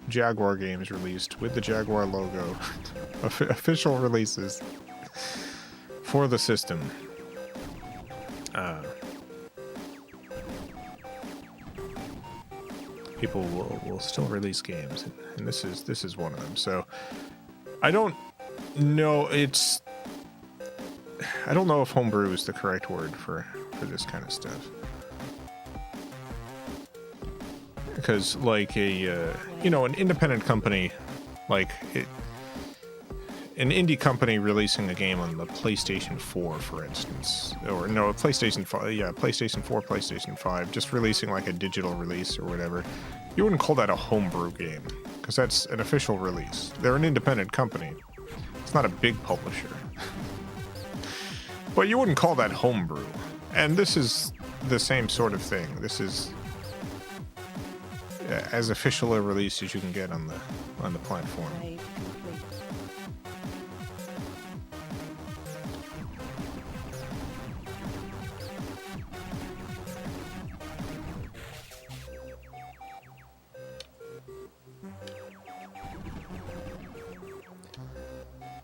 Jaguar games released with the Jaguar logo. Official releases for the system. People will still release games, and this is one of them. So I don't know. I don't know if homebrew is the correct word for this kind of stuff. Because like an independent company, like an indie company releasing a game on the PlayStation 4, for instance, or no, PlayStation 5, yeah, PlayStation 4, PlayStation 5, just releasing like a digital release or whatever, you wouldn't call that a homebrew game, because that's an official release. They're an independent company. It's not a big publisher. But you wouldn't call that homebrew. And this is the same sort of thing. This is as official a release as you can get on the platform. Wave complete.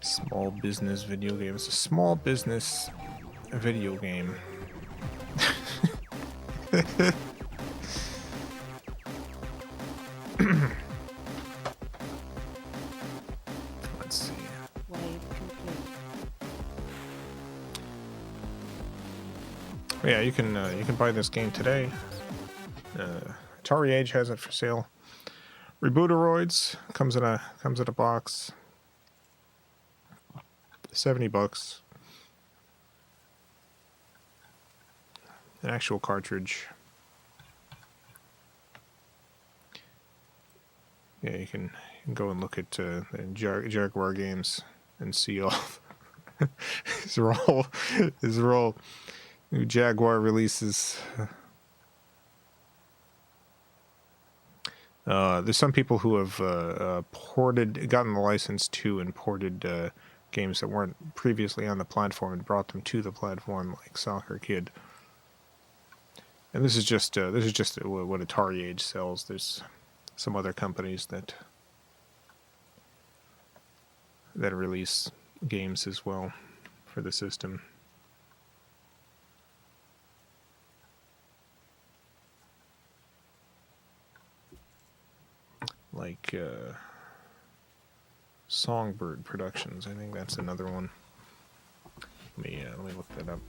Small business video game. It's a small business video game. Let's see. Wave complete. Yeah, you can buy this game today. Atari Age has it for sale. Rebooteroids comes in a box. $70. An actual cartridge. yeah, you can go and look at the Jaguar games and see all these are all new Jaguar releases. There's some people who have gotten the license to and ported games that weren't previously on the platform and brought them to the platform, like Soccer Kid. And this is just what Atari Age sells. There's some other companies that release games as well for the system. Like Songbird Productions, I think that's another one. Let me look that up.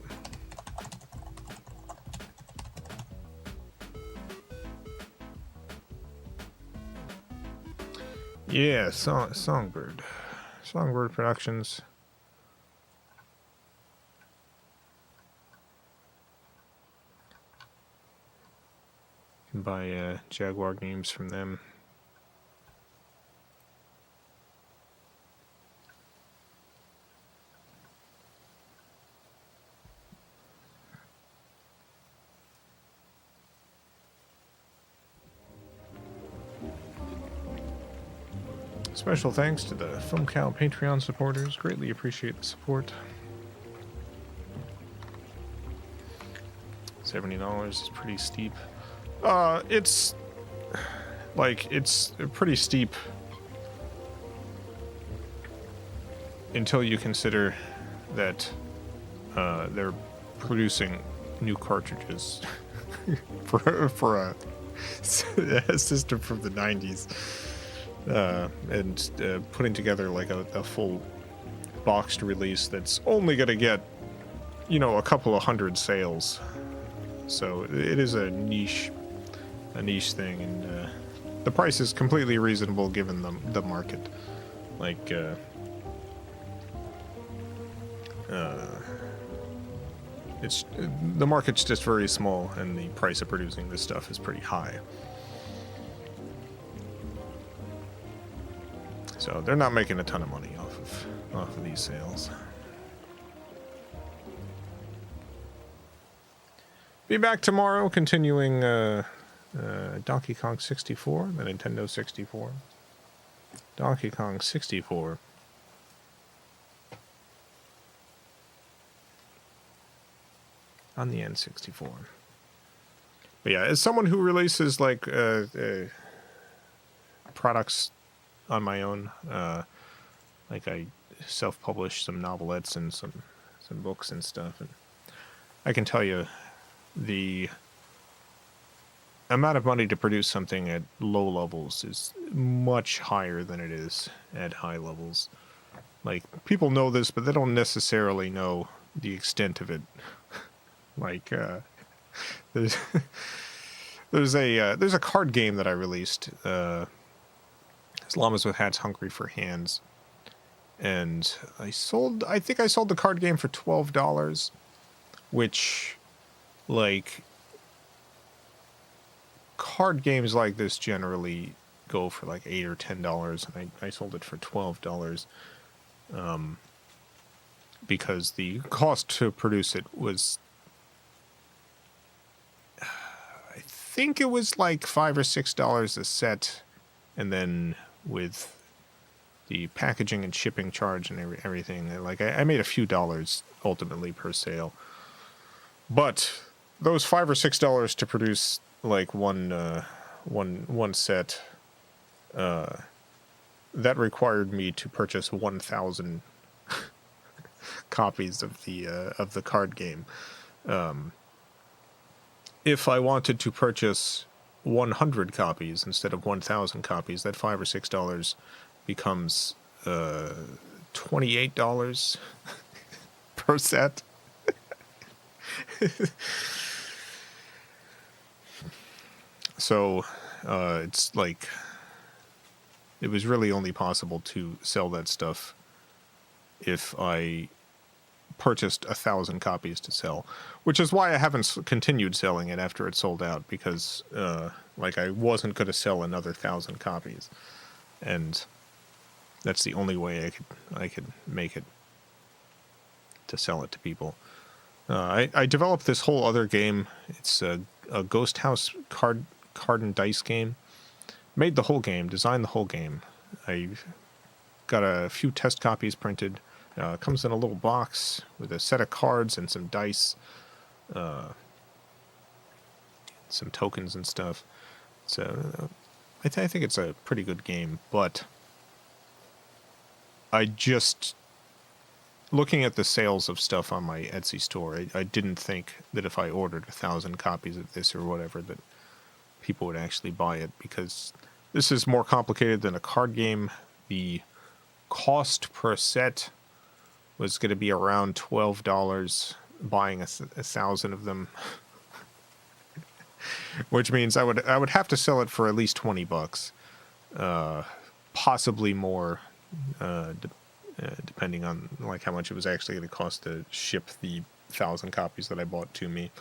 Yeah, Songbird Productions. You can buy Jaguar games from them. Special thanks to the FilmCow Patreon supporters. Greatly appreciate the support. $70 is pretty steep. It's pretty steep until you consider that they're producing new cartridges for a system from the 90s. And putting together like a full boxed release that's only going to get, a couple of hundred sales. So it is a niche thing, and the price is completely reasonable given the market. Like, the market's just very small, and the price of producing this stuff is pretty high. So they're not making a ton of money off of these sales. Be back tomorrow, continuing Donkey Kong 64, the Nintendo 64. Donkey Kong 64. On the N64. But yeah, as someone who releases like products on my own, like I self-publish some novelettes and some books and stuff, and I can tell you the amount of money to produce something at low levels is much higher than it is at high levels. Like, people know this, but they don't necessarily know the extent of it. Like, there's a card game that I released, Llamas with Hats Hungry for Hands, and I think I sold the card game for $12, which, like, card games like this generally go for like $8 or $10, and I sold it for $12, because the cost to produce it was, I think it was like $5 or $6 a set, and then with the packaging and shipping charge and everything, like I made a few dollars ultimately per sale. But those $5 or $6 to produce like one set, that required me to purchase 1,000 copies of the card game. If I wanted to purchase 100 copies instead of 1,000 copies, that $5 or $6 becomes $28 per set. So it's like, it was really only possible to sell that stuff if I purchased 1,000 copies to sell, which is why I haven't continued selling it after it sold out, because like I wasn't going to sell another 1,000 copies. and that's the only way I could make it to sell it to people. I developed this whole other game. It's a Ghost House card and dice game. Made the whole game, designed the whole game. I got a few test copies printed. Comes in a little box with a set of cards and some dice, some tokens and stuff. So I think it's a pretty good game, but I just, looking at the sales of stuff on my Etsy store, I didn't think that if I ordered 1,000 copies of this or whatever, that people would actually buy it, because this is more complicated than a card game. The cost per set was going to be around $12, buying 1,000 of them, which means I would have to sell it for at least $20, possibly more, depending on like how much it was actually going to cost to ship the 1,000 copies that I bought to me.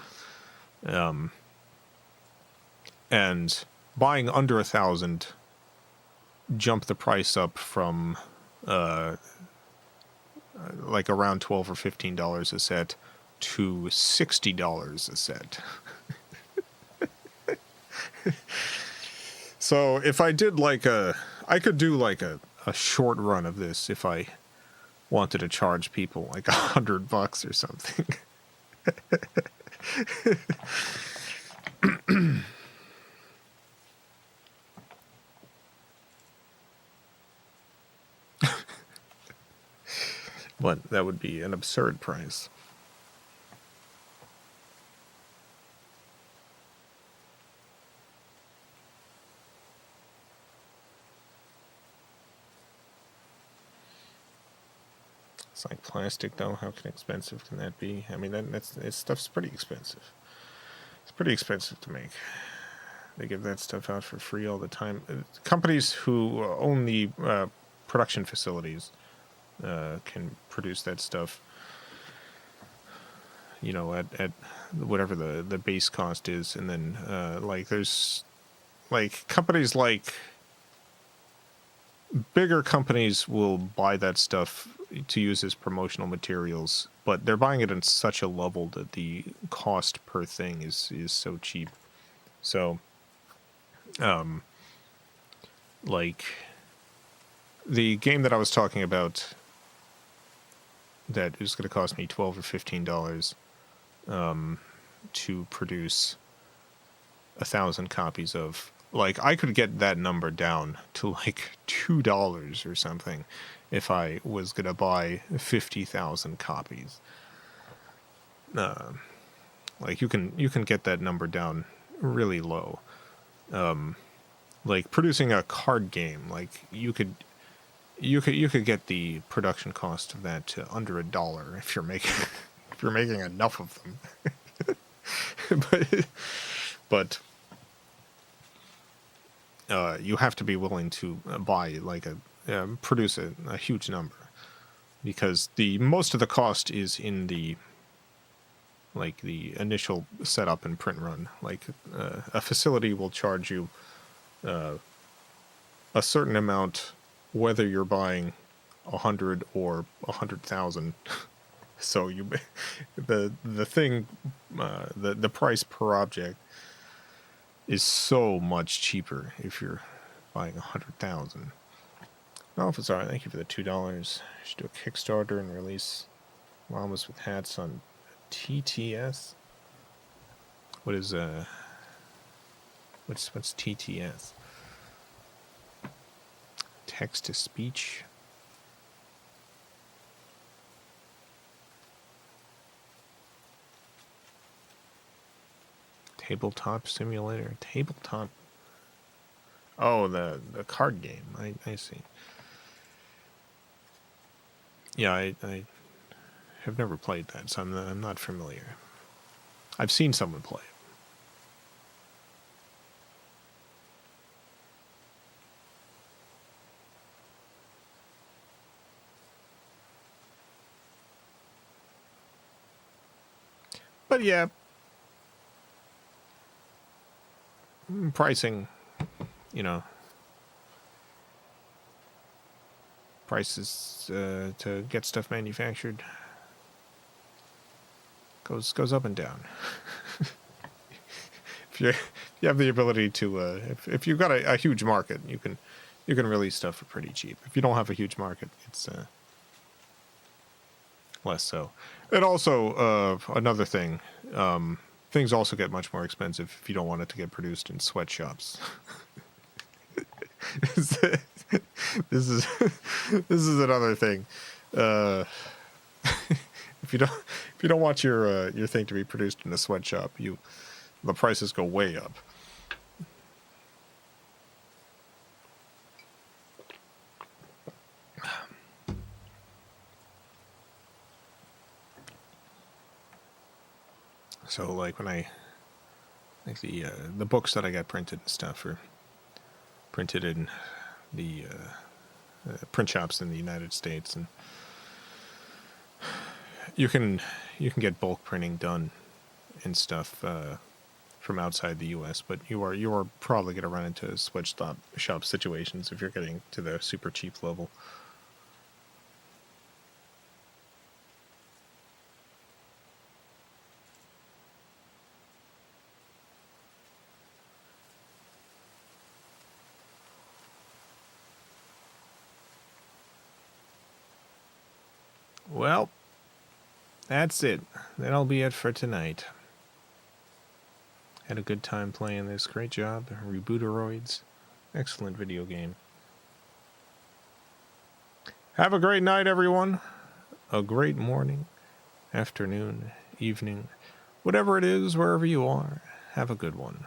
And buying under 1,000 jumped the price up from like around $12 or $15 a set to $60 a set. So if I did I could do like a short run of this if I wanted to charge people like $100 or something. But that would be an absurd price. It's like plastic, though. How expensive can that be? I mean, that stuff's pretty expensive. It's pretty expensive to make. They give that stuff out for free all the time. Companies who own the production facilities can produce that stuff, you know, at whatever the base cost is, and then like there's like companies like bigger companies will buy that stuff to use as promotional materials, but they're buying it in such a level that the cost per thing is so cheap. So like the game that I was talking about that is going to cost me $12 or $15 to produce 1,000 copies of, like, I could get that number down to like $2 or something if I was going to buy 50,000 copies. Like you can get that number down really low. Like producing a card game, like you could get the production cost of that to under $1 if you're making enough of them. but you have to be willing to buy like produce a huge number, because the most of the cost is in the initial setup and print run. Like a facility will charge you a certain amount whether you're buying 100 or 100,000. So the thing, the price per object is so much cheaper if you're buying 100,000. Oh, if it's alright, thank you for the $2. I should do a Kickstarter and release llamas with hats on TTS. What is what's TTS? Text to speech. Tabletop simulator. Tabletop. Oh, the card game. I see. Yeah, I have never played that, so I'm not familiar. I've seen someone play it. But yeah, pricing, you know, prices to get stuff manufactured goes up and down. If you have the ability to, if you've got a huge market, you can release stuff for pretty cheap. If you don't have a huge market, it's less so. And also, another thing, things also get much more expensive if you don't want it to get produced in sweatshops. This is another thing. If you don't want your thing to be produced in a sweatshop, the prices go way up. So like when the books that I got printed and stuff are printed in the print shops in the United States, and you can get bulk printing done and stuff from outside the U.S., but you are probably going to run into sweatshop situations if you're getting to the super cheap level. Well, that's it. That'll be it for tonight. Had a good time playing this. Great job, Rebooteroids. Excellent video game. Have a great night, everyone. A great morning, afternoon, evening, whatever it is, wherever you are. Have a good one.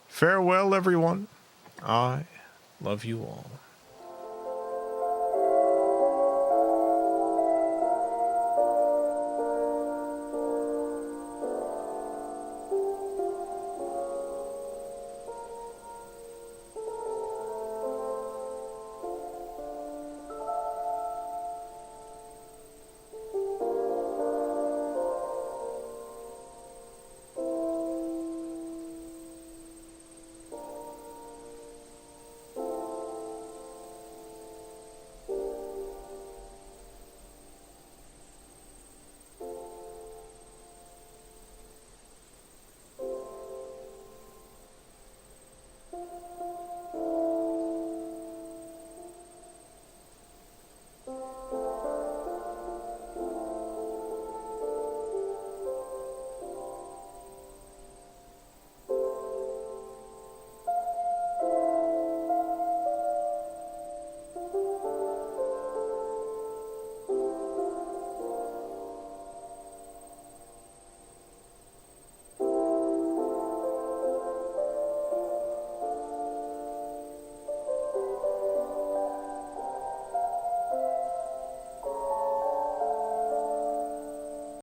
Farewell, everyone. I love you all.